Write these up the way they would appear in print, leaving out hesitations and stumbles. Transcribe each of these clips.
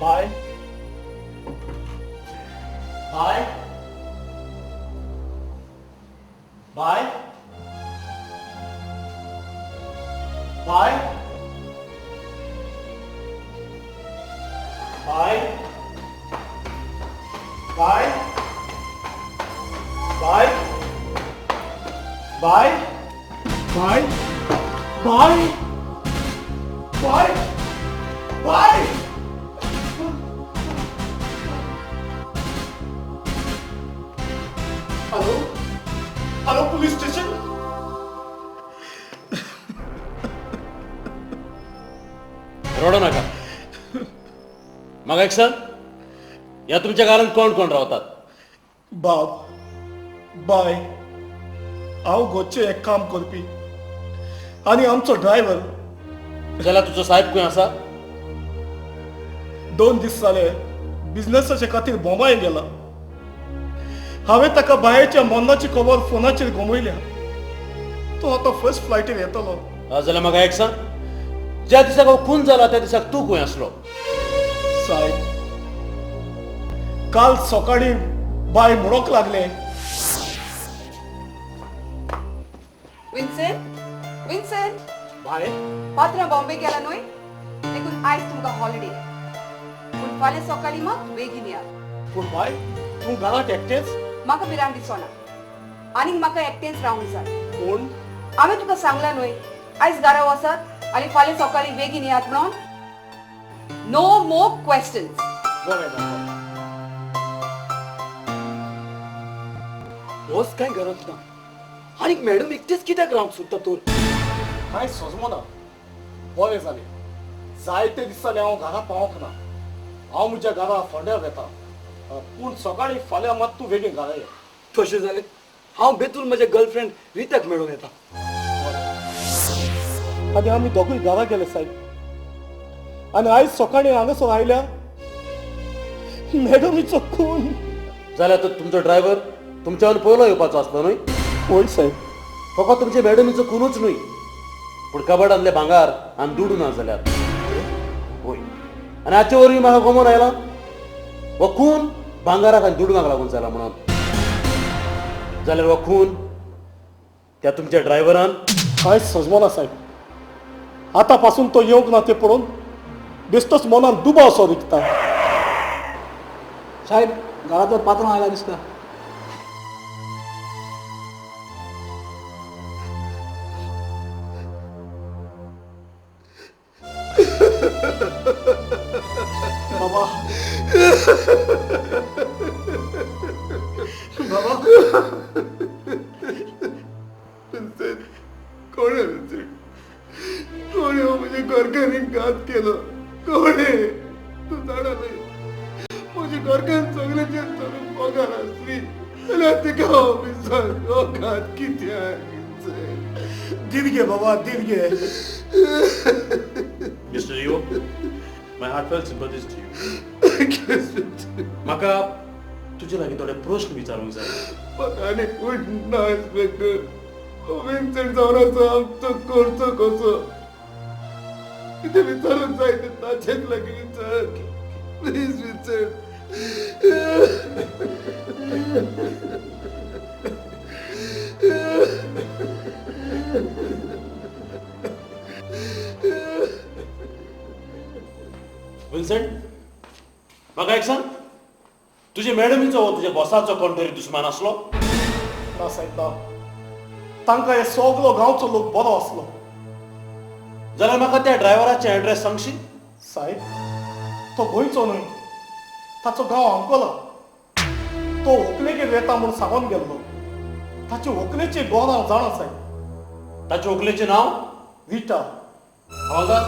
Bye bye bye bye bye bye bye bye bye bye bye bye hello hello police station रडू नका. मग एक sir या तुमच्या घरात कोण कोण राहतात? बाब बाय हांव गोंयचें एक काम करपी आनी आमचो ड्रायव्हर. जाल्यार तुजो साहेब खंय आसा? 2 दीस जाले बिझनेसाचे खातीर बॉम्बाय गेला. हांवें ताका बायेच्या मरणाची खबर फोनाचेर घुमयल्या. तो आतां फर्स्ट फ्लायटीर येतलो. जाल्यार म्हाका एक सांग, ज्या दिसाक हो खून जाला त्या दिसाक तूं खंय आसलो? साहेब काल सकाळी बाय म्हणूंक लागले. विन्सेंट बाय पात्र बॉम्बे गेला न्हय, देखून आयज तुमकां हॉलिडे. पूण फाल्यां सकाळी मात बेगीन या. पूण बाय तूं घरांत एकटेंच? म्हाका भिरांत दिसना आनीक म्हाका एकटेंच रावंक जाय. पूण हांवें तुका सांगलां न्हय आयज घरा वसात आनी फाल्यां सकाळी बेगीन यात म्हणून. नो मोर क्वेश्चन्स. बरें जाता. बॉस काय गरज ना. आनीक मॅडम एकटेच कित्याक रावंक सोदता तर? कांय सजमना. बरें जालें. जायते दीस जाले हांव घरा पावोंक ना. हांव म्हज्या घरा फोंड्यार येता. पूण सकाळी फाल्यां मात तूं बेगीन घरा ये. तशें जालें हांव बेतूल म्हज्या गर्लफ्रेंड रित्याक मेळूंक येता. आनी आमी दोगूय घरा गेले साहेब. आनी आयज सकाळी हांगासर आयल्या मॅडमीचो खून. जाल्यार तो तुमचो ड्रायव्हर तुमच्या वांगडा पयलो येवपाचो आसलो न्हय? होय साहेब. फकत तुमचे मॅडमीचो खूनूच न्हय, पूण कबडांतले भांगार आनी दुडू ना जाल्यार. होय. आनी आजचे वरवीं म्हाका गमन आयला हो खून भांगाराक आनी दुडूंगाक लागून जाला म्हणून. जाल्यार हो खून त्या तुमच्या ड्रायव्हरान. कांय सजमना साहेब. आतां पासून तो येवंक ना तें पळोवन बेश्टोच मनान दुबाव सो दिसता. साहेब घराचो पात्रांव आयला दिसता. बाबा बाबा कोण म्हणजे घरकारांनी घात केलो. कोण तू जाणा नाही. म्हज्या घरकान सगळ्याचे सगळं पगार आसली जाल्यार तिका ऑफिसान हो घात कित्याक? दीर्घे बाबा दीर्घे. Mr. Rio, my heartfelt sympathies to you. म्हाका तुजे लागीं थोडे प्रश्न विचारूंक जाय. म्हाका आनी कोण ना इन्स्पेक्टर. विन्सेंट जावन आसा आमचो करचो कसो? कितें विचारूंक जाय तें ताचेच लागीं विचार प्लीज विन्सेंट. विन्सेंट म्हाका एक सांग, तुजे मॅडमीचो हो तुज्या बॉसाचो कोण तरी दुस्मान आसलो? ना साहेब ना. तांकां हे सगलो गांवचो लोक बरो आसलो. जाल्यार म्हाका त्या ड्रायव्हराचे एड्रेस सांगशीत? साहेब तो गोंयचो न्हय. ताचो गांव अंकोला. तो व्हंकलेगेर येता म्हूण सांगून गेल्लो. ताचे व्हंकलेची गोर हांव जाणा साहेब. ताचे व्हंकलेचें नांव? रिटा. हांगा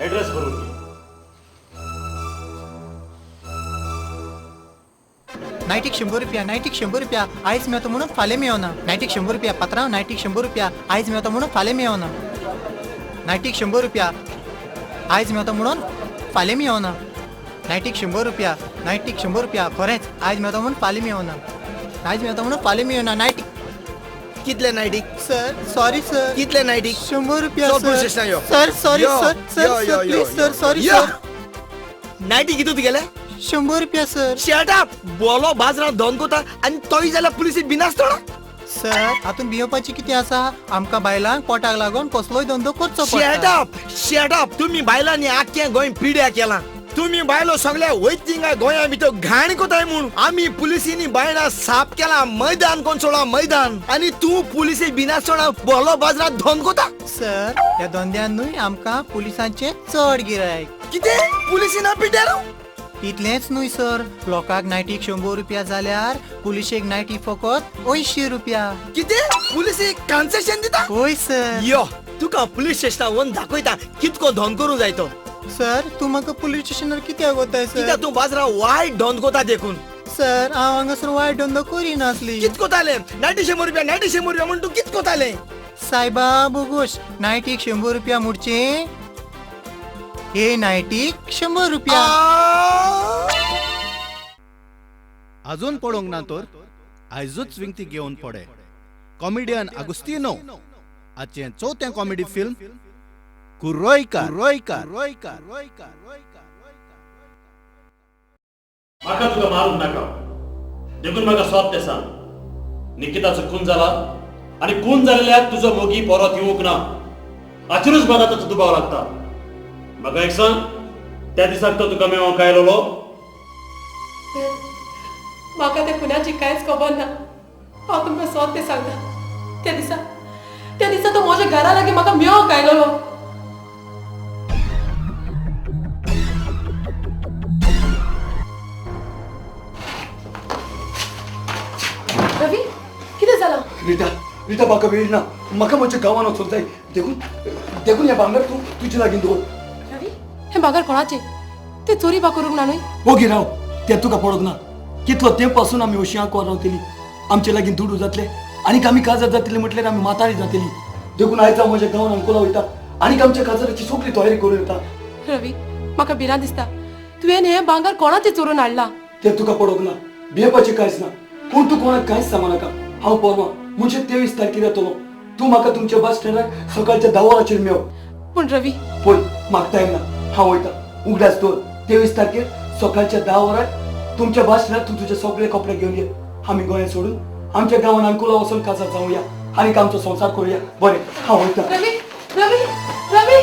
एड्रेस बरोवन दी. नायटीक 100 रुपया, नायटीक 100 रुपया, आयज मेवता म्हणून फाल्यां मेवना. नायटीक 100 रुपया पात्रांव, नायटीक 100 रुपया, आयज मेवता म्हणून फाल्यां मेवना. नायटीक 100 रुपया, आयज मेवता म्हणून फाल्यां मेवना. नायटीक 100 रुपया, नायटीक 100 रुपया, खरेंच आयज मेवता म्हणून फाल्यां मेवना. आयज मेवता म्हणून फाल्यां मेवना. नायटीक कितले नायटीक? Sir sorry sir. कितले नायटीक? 100 रुपया चल, सर. पुलीस स्टेशनार यो. सर सॉरी यो, सर. यो, यो, सर यो, प्लीज यो. सर सॉरी या. सर. नायटी कितू तुगेले 100 रुपया सर. शट अप बोलो बाजरा दोन कोता आणि तोय जाल्यार पुलिसी बिनासतो ना सर हातून भिवपाची किती आसा आमकां बायलांक पोटाक लागून कसलोय धंदो करचो शट अप तुम्ही बायलांनी आख्या गोंय पिड्या केला तुम्ही बायलो सगळ्या वैतिंगा गोंया भितर घाण कोताय म्हूण आम्ही पुलिसीनी बायला साफ केला मैदान कोण सोडा मैदान आणि तू पुलिसी बिनासतो बोलो बाजरा दोन कोता सर ह्या धंद्यानूय आमकां पुलिसांचे चड गिरायक. किते पुलिसीना पिड्यारो इतलेंच न्हय सर लोकांक नायटीक 100 रुपया जाल्यार पुलिशेक नायटी फकत 80 रुपया. किते पुलिसी कन्सेशन दिता होय सर. यो तुका पुलीस स्टेशनार वन दाखयता कितको धोन करूं जाय तो सर तू म्हाका पुलीस स्टेशनार कित्याक वताय सर. कित्याक तू बाजरा वायट धोन कोता देखून सर हांव हांगासर वायट धंदो करिनासली. कित कोताले 100 रुपया म्हण तू कित कोताले सायबा बोगोश नायटीक 100 रुपया मुडचे हे नायटीक 100 रुपया. अजून पडोंक ना तर आयजूच विंगती घेवन पडे. कॉमेडियन आगुस्तिनो आजचें 4थें कॉमेडी फिल्म कुर्रोयकार. म्हाका तुका मारूंक नाका देखून म्हाका सोद तें सांग निकिताचो खून जाला आनी खून जाल्ल्याक तुजो मोगी परत येवंक ना हाचेरूच म्हाका ताचो दुबाव लागता. म्हाका एक सांग त्या दिसाक तो तुका मेळोंक आयलोलो म्हाका त्या खुनाची कांयच खबर ना. हांव तुमकां सोद तें सांगता त्या दिसा तो म्हज्या घरा लागीं म्हाका मेळोंक आयलोलो. रवी कितें जालां? रिटा म्हाका वेळ ना म्हाका म्हज्या गांवान वचूंक जाय देखून हें भांगर तूं तुजे लागीं दवर. रवी हें भांगर कोणाचें? तें चोरी बा करूंक ना न्हय? ओगी राव तें तुका पडोंक ना कितलो तेंप पासून आमी अशीं आंकवार रावतलीं आमचे लागीं दुडू जातले आनीक आमी काजार जातली म्हटल्यार आमी मातारी जातलीं देखून आयज हांव म्हज्या गांवान अंकोला वयता आनीक आमच्या काजाराची सगळी तयारी करून येता. रवी म्हाका भिरांत दिसता तुवें हें भांगर कोणाचें चोरून हाडलां. तें तुका पडोंक ना भियेवपाचें कांयच ना पूण तूं कोणाक कांयच सांगू नाका. हांव परवां म्हणजे 23 तारखेर येतलो तूं म्हाका तुमच्या बस स्टँडार सकाळच्या 10 वरांचेर मेळ. पूण रवी पळय म्हाका टायम ना हांव वयता उगडास दवर 23 तारखेर सकाळच्या 10 वरांक तुमच्या बस स्टँडार तूं तुजे सगळे कपडे घेवन ये. आमी गोंया सोडून आमच्या गांवान अंकुला वचून काजार जावया आनीक आमचो संसार करूया. बरें हांव वयता. रवी रवी रवी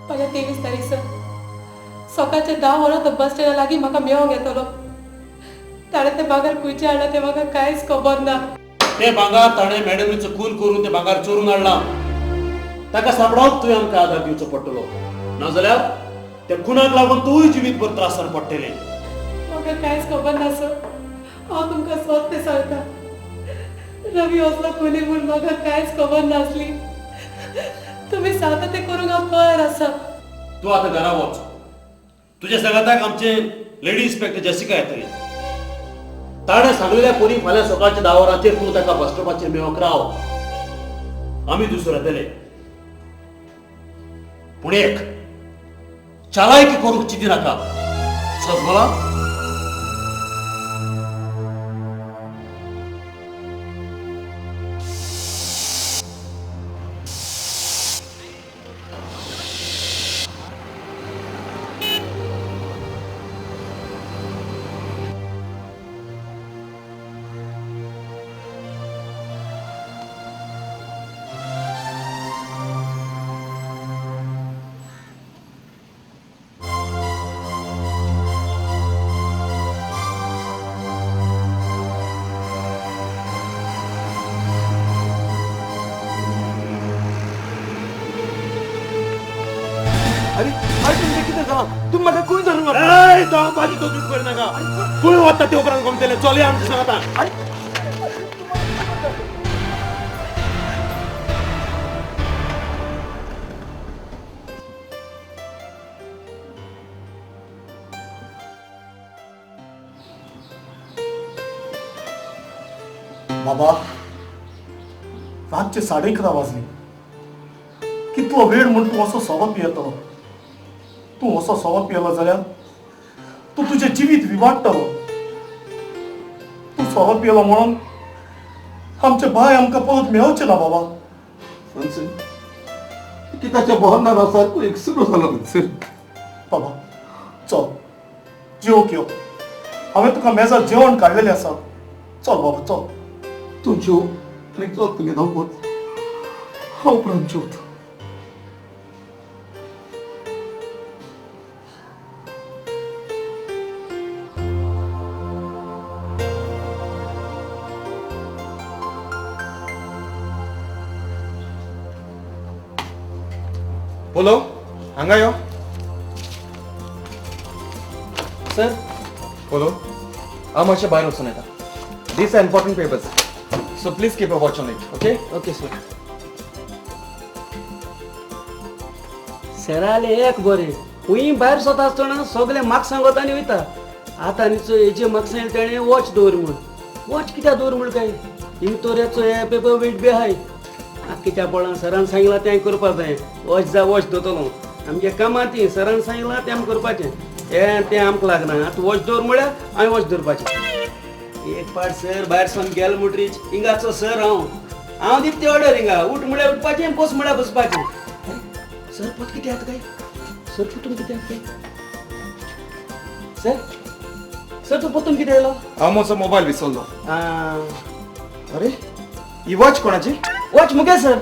फाल्यां 23 तारीख सर सकाळच्या 10 वरां तो बस स्टँडा लागीं म्हाका मेळोंक येतलो. ताणें तें भांगर खंयचें हाडलां तें म्हाका कांयच खबर ना. तें भांगार ताणें मॅडमीचो खून करून तें भांगार चोरून हाडलां. ताका सांबाळूंक तुवें आमकां आदार दिवचो पडटलो नाजाल्यार त्या खुनाक लागून तूंय जिवीतभर त्रासान पडटलें. म्हाका कांयच खबर ना सर. हांव तुमकां सोद तें सांगता रवी असलो खुनी म्हूण म्हाका कांयच खबर नासली. तुमी सांगता तें करूंक हांव तयार आसा. तूं आतां घरा वच. तुज्या सांगाताक आमचे लेडी इन्स्पेक्टर जेसिका येतली. ताणें सांगलेल्या पोरी फाल्यां सकाळच्या 10 वरांचेर तूं ताका बस स्टॉपाचेर मेळोंक राव. आमी दुसरो येतले. पूण एक चालायकी करूंक चिंती नाका. समजला? अरे अरे तुमचे कितें जालां तुमी म्हाका खंय धरून ए तो बाजी तो दूध करनाका. खंय वता ते उपरांत गमतले. चल या आमच्या सांगाता. बाबा रातचे 11:30 वाजले. कितलो वेळ म्हूण तूं असो सोबत पियेतलो. तूं असो सोबत पियलो जाल्यार तूं तुजें जिवीत विवाडटलो. सोरो पिलो म्हणून आमचे भाय आमकां परत मेळचे ना बाबा. किताच्या बहनार सारको एक सुरू झालो सर. बाबा चल जेव घेव. हांवें तुका मेजार जेवण काडलेलें आसा. चल बाबा चल. तू जेव आनी चल तुगे धांवत. हांव उपरांत जेवता. बोलो हांगा यो. सर बोलो हांव मातशें भायर वचून येता. These are important papers so please keep a watch on it. Okay okay sir. सेराले एक बरें हुंय भायर स्वता आसतना सगळे म्हाका सांगत आनी वयता. आतां न्ही हेजे म्हाका सांगलें तेणें वॉच दवर म्हूण. वॉच कित्याक दवर म्हूण काय इंतोऱ्याचो हे पेपर वेट बी आहाय. कित्या पळोवन सरान सांगलां तें करपा जाय. वॉच जा वॉच दोतलो आमगे कामां ती सरान सांगलां तें आमकां करपाचें. तें आमकां लागना. आतां वॉच दवर म्हळ्यार हांवें वॉच दवरपाचें. एक पाट सर भायर सावन गेल मुटरीच हिंगाचो सर हांव दिता ऑर्डर हिंगा. उठ म्हळ्यार उठपाचें बस म्हळ्यार बसपाचें. सर पत कितें जाता काय सर पुतून कितें जाता काय सर तूं पुतून कितें येयलो. हांव म्हजो मोबायल विसरलो. अरे अरे ही वॉच कोणाची. वॉच मुगे सर.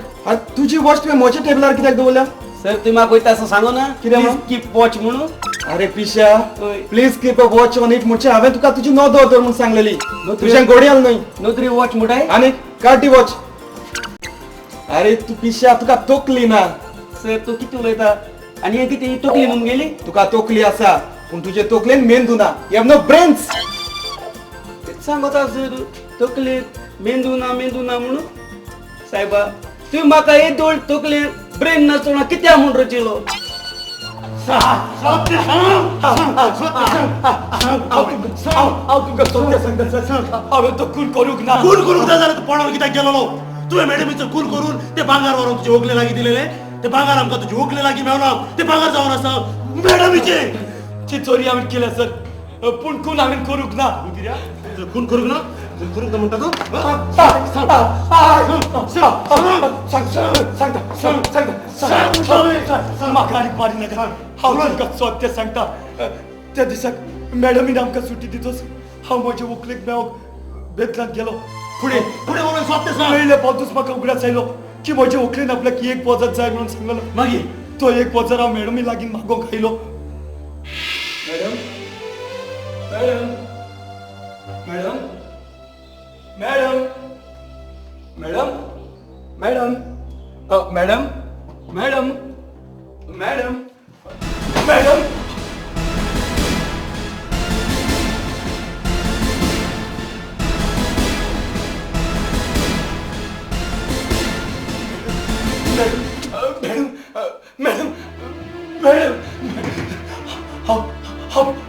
तुजी वॉच तुवें म्हज्या टेबलार कित्याक दवरल्या. सर तुम्ही म्हाका वयता असं सांगो ना कितें कीप वॉच म्हणून. अरे पिशा ओय. Please keep a watch on it म्हणचे हांवें तुका तुजी नो दवर म्हणून सांगलेली. तुज्यान घडयाळ न्हय नोकरी वॉच मुठाय. आनी काड ती वॉच. अरे तू पिशा तुका तोकली ना. सर तू किती उलयता आनी हे कितें तोकली म्हणून गेली. तुका तोकली आसा पूण तुजे तोकलेन मेंदू ना. You have no brains. सांगता सर तोकली मेंदू ना म्हणून. सायबा तुम्ही म्हाका एक दोळ तोकले ब्रेन नासतना कित्याक म्हूण रचिलो. हांवें तो खून करूंक ना. खून करूंक जाय जाल्यार तूं पोंडार कित्याक गेलोलो. तुवें मॅडमीचो खून करून ते भांगार व्हरून तुजे व्हंकले लागीं दिलेले. ते भांगार आमकां तुजे व्हंकले लागीं मेळना. ते भांगार जावन आसा मॅडमीचे. ती चोरी हांवें केल्या सर पूण खून हांवें करूंक ना. खून करूंक ना. करूंक ना म्हणटा तूं. म्हाका आनी पाडी नाका. हांव तुमकां सत्य सांगता. त्या दिसाक मॅडमीन आमकां सुटी दितोच हांव म्हजे व्हंकलेक मेळोंक बेतलांत गेलो. फुडें फुडें म्हणून सत्य सांग. पयले पावतूच म्हाका उगडास आयलो की म्हजे व्हंकलेन आपल्याक एक वजत जाय म्हणून सांगलो. मागीर तो एक वजर हांव मॅडमी लागीं मागोंक आयलो. Madam madam madam madam madam madam madam madam madam madam madam madam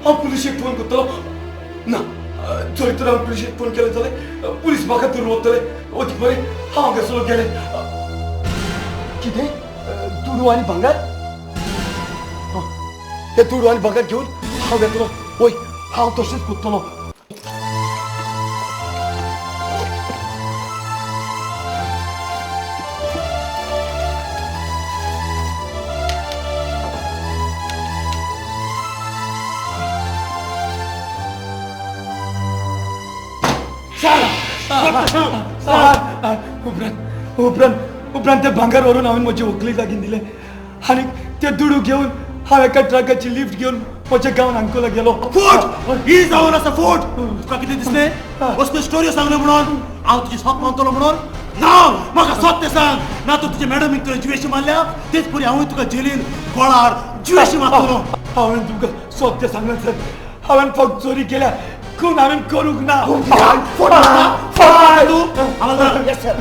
हांव पुलिशेक फोन करतलो ना. जर तर हांव पुलिशेक फोन केलो जाल्यार पुलीस म्हाका धरून वतले. वच बरें हांव हांगासर गेलें. कितें तुडू आनी भांगार. हे तुडू आनी भांगार घेवन हांव येतलो. वय हांव तशेंच करतलो. उपरांत ते भांगार व्हरून हांवें म्हजे व्हंकले लागीं दिले आनी ते दुडू घेवन हांव एका ट्रकाची लिफ्ट घेवन म्हज्या गांवांत अंकोला गेलो. फूट ही जावन आसा फूट. तुका कितें दिसलें असल्यो स्टोऱ्यो सांगल्यो म्हणून हांव तुजी साथ मानतलो म्हणून. ना म्हाका सत्य सांग. ना तूं तुजे मॅडमीक तुवें जुवेशी मारल्या तेच परी हांवूय तुका जेलीन गोळार जुवेशी मारतलो. हांवें तुमकां सत्य सांगलें सर. हांवें फक्त चोरी केल्या खून हांवें करूंक ना.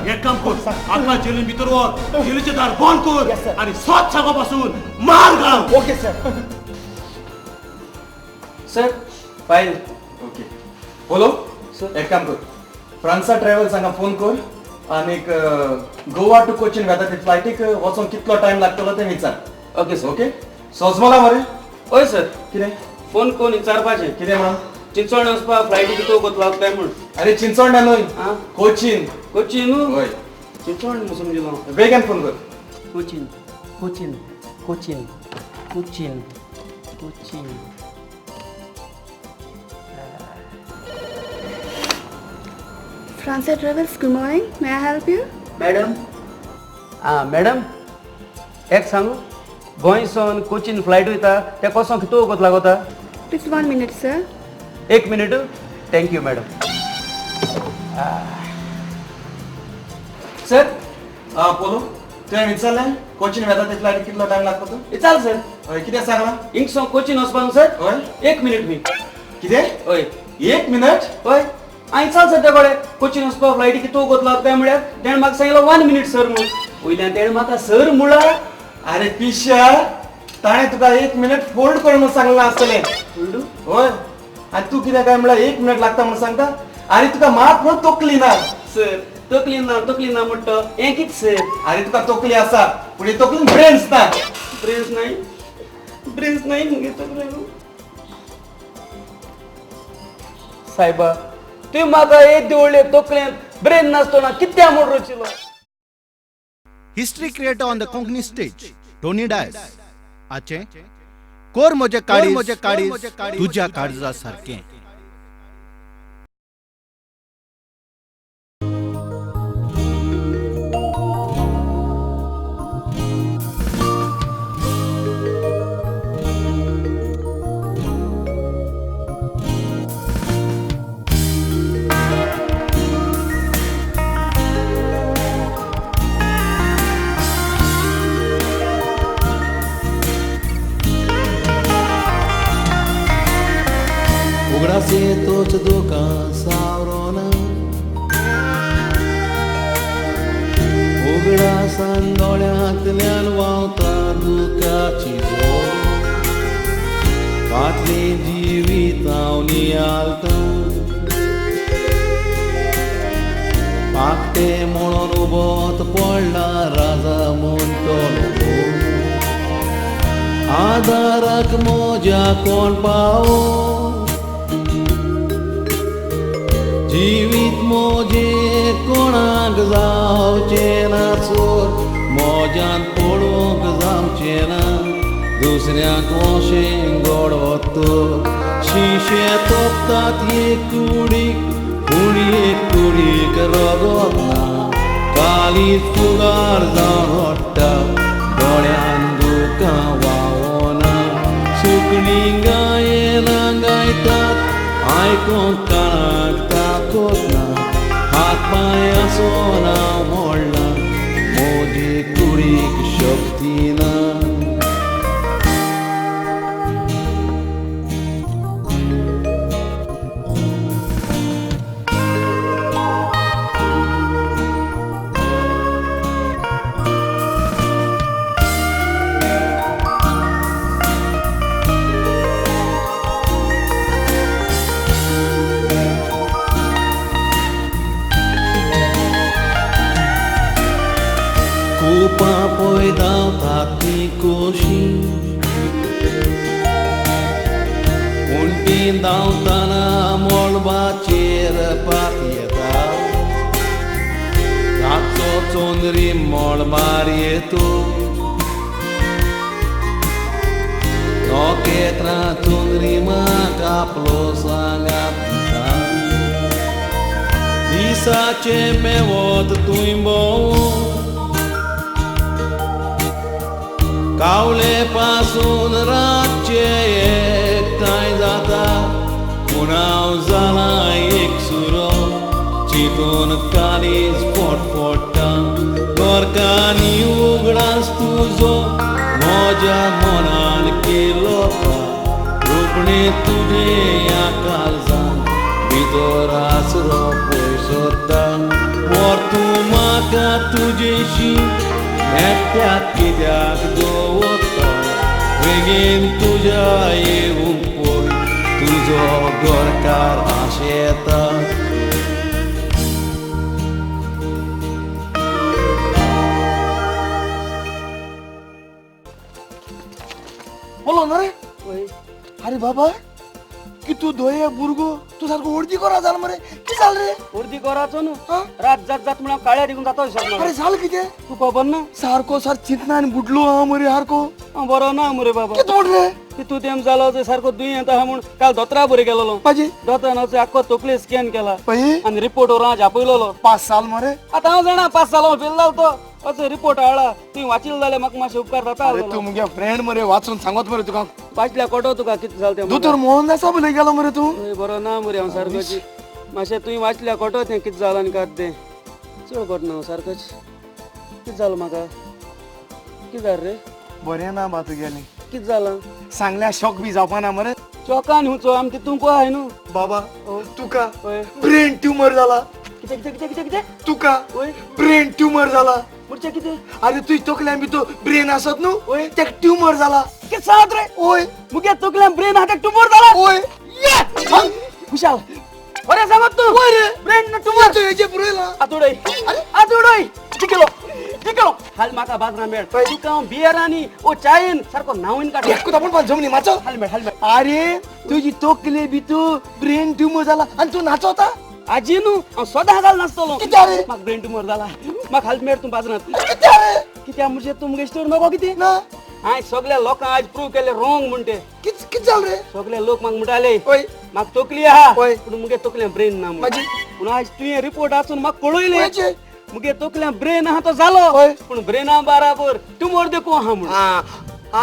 एक काम कर आतां जेलीन भितर व्हर. जेलीचें दार बंद कर आनी सत सांगो पासून मार घाल. Okay sir. Sir file. Okay बोलो एक काम कर फ्रांसा ट्रॅव्हल्स हांगा फोन कर आनी गोवा टू कोचीन वेता ते फ्लायटीक वचोंक कितलो टायम लागतलो तें विचार. Okay sir. ओके सोजमोला मरे. हय सर कितें फोन करून विचारपाचें. कितें म्हणून. चिंचवण वचपा फ्लायटी कितू वगतलो काय म्हण अरे चिंचवण न्हय आं कोचीन कोची न्हू होय चिंचवण म्हणून समजलो बेगीन फोन कर Cochin Cochin Cochin Cochin Cochin Francia Travels, good morning. May I help you? Madam madam एक सांगू गोंयसून कोचीन फ्लायट वयता ते कसो कितू वगत लागता Please 1 minute, sir. एक minute thank you madam sir polo तुवें विचारलें कोचीन वेता ते फ्लायट कितलो टायम लागता तो चाल सर हय कितें सांगला हिंगसो कोचीन वचपा सर हय 1 मिनिट मी कितें हय 1 मिनिट हय हांवें चाल सर त्या कडेन कोचीन वचपा फ्लायटी कितू वगत लागता काय म्हळ्यार तेणें म्हाका सांगलो 1 मिनिट सर म्हूण वयल्यान तेणें म्हाका सर म्हळ्ळा अरे पिश्या ताणें तुका 1 मिनिट फोल्ड कर म्हणून सांगलें आसतलें होय आनी तूं कितें काय म्हळ्यार 1 मिनिट लागता म्हणून सांगता अरे तुका मात म्हणून तोकली ना सर तकली ना म्हणटा हें कितें सर अरे तुका तोकली आसा पूण ही तोकलीन ब्रेन्स ना ब्रेन्स नाही मुगे तकलेन सायबा तुवें म्हाका एक देवळे तकलेन ब्रेन नासतना कित्या म्हूण रचिलो history creator on the Konkani stage Tony Dias आचे कोर म्हजे काळी तुज्या काळजा सारकें उगडासे तोच दोका सावरोना उगडासान दोळ्यांतल्यान व्हांवता दुखाची झोल फाटली जिवीत हांव नियालता पाकटे म्हणून उबोत पडला राजा म्हणटलो आदाराक मोज्या कोण पावो जिवीत मोजे कोणाक जावचें ना चोर मोज्यान पडूंक जावचें ना दुसऱ्याक वोशें गोडवतो शिशे तोपतात एक कुडीक पूण एक कुडीक रगत ना कालीच फुगार जावन ओडटा दोळ्यान दुखां वावना सुकणी गायेना गायतात आयकोंक कानाक ताकत ना हात पांय आसोन हांव मोडला मोजे कुडीक शक्ती ना कुपा पळय धांवतात ती कोशी उंटीन धांवतना मोळबाचेर पात येता रातचो चोंदरी मोळबार येतो नोकेत्रां चोंदरी म्हाका आपलो सांगात दिता दिसाचे मेवत तुंय भोंवून कावले पासून रातचे एकठांय जाता पूण हांव जाला एक सुरो चिंतून कालीज पोटपोटा गोरकांनी उगडास तुजो म्हज्या मनान केलो रोपणे तुजे ह्या काळजान भितर आसरो पळय सोदता वर तूं म्हाका तुजेशी एकट्याक कित्याक दवरता बेगीन तुज्या येवूंक पळय तुजो गोरकार आशेता बोलो ना रे अरे बाबा की तू धोये बुरगो तू सारखं ओढती करा झालं मरे की चाल रे उर्दी करायचो ना रात जात जात म्हणून काळ्या निघून जातो अरे झालं किती तू खबर ना सारखो सार चिंतना आणि बुडलो हा मरे हारको बरं ना मरे बाबा किती ओढले की तू तेम झालो ते सारखो दुई येता हा म्हणून काल धोत्रा बरे गेलो पाजी धोत्रानाचे आख्खो तोकले स्कॅन केला पही आणि रिपोर्टवर आज आपयलो 5 साल मरे आता हांव जाणा 5 साल फेल जालतो असं रिपोर्ट आला तुम्ही वाचिल जाल्यार म्हाका मातशें उपकार जाता अरे तू मुगे फ्रेंड मरे वाचून सांगत मरे तुका वाचल्या कोटो तुका कितें जाल तें दोतोर मोहनदास साहेब गेलो मरे तू बरो ना मरे हांव सारकोच मातशें तुवें वाचल्या कोटो तें कितें जालां आनी कात तें चड कोट ना हांव सारकोच कितें जालें म्हाका कितें जालें रे बरें ना बा तुगेलें कितें जालां सांगल्या शॉक बी जावपा ना मरे चौकान हुंचो आमी तितून पळय हाय न्हू बाबा तुका ब्रेन ट्यूमर जाला कितें कितें कितें कितें कितें तुका ब्रेन ट्यूमर जाला पुढचें कितें अरे तुझ तोकल्यान बी तो ब्रेन आसत न्हू त्या ट्यूमर जाला कितें सांगत रे ओय मुगे तकल्यान ब्रेन हाका ट्यूमर जाला ओय खुशाल बरें सांगत तू ओय रे ब्रेन ट्यूमर तू हेजे पुरयला आतोडय आतोडय जिकलो जिकलो हाल म्हाका बाजरा मेळ तुका हांव बियरांनी ओ चायेन सारको न्हावून काड एकूच आपण पण जमनी माचो हाल अरे तुझी तोकले बी तू ब्रेन ट्यूमर जाला आणि तू नाचवता आजी न्हू हांव सदां घाल नाचतलो कित्या रे म्हाका ब्रेन ट्यूमर जाला म्हाका हाल मेळ तूं बाजरांत कित्या रे कित्या म्हणजे तूं मुगे स्टोर नको कितें ना हांवें सगळ्या लोकांक आज प्रूव केलें रॉंग म्हणटे कित जाल रे सगळे लोक म्हाका म्हणटाले ओय म्हाका तकली आहा ओय पूण मुगे तकल्यान ब्रेन ना माजी पूण आज तुवें रिपोर्ट आसून म्हाका कळयलें ओयचे मुगे तकल्यान ब्रेन आहा तो जालो ओय पूण ब्रेना बराबर ट्यूमर देखून आहा म्हूण आ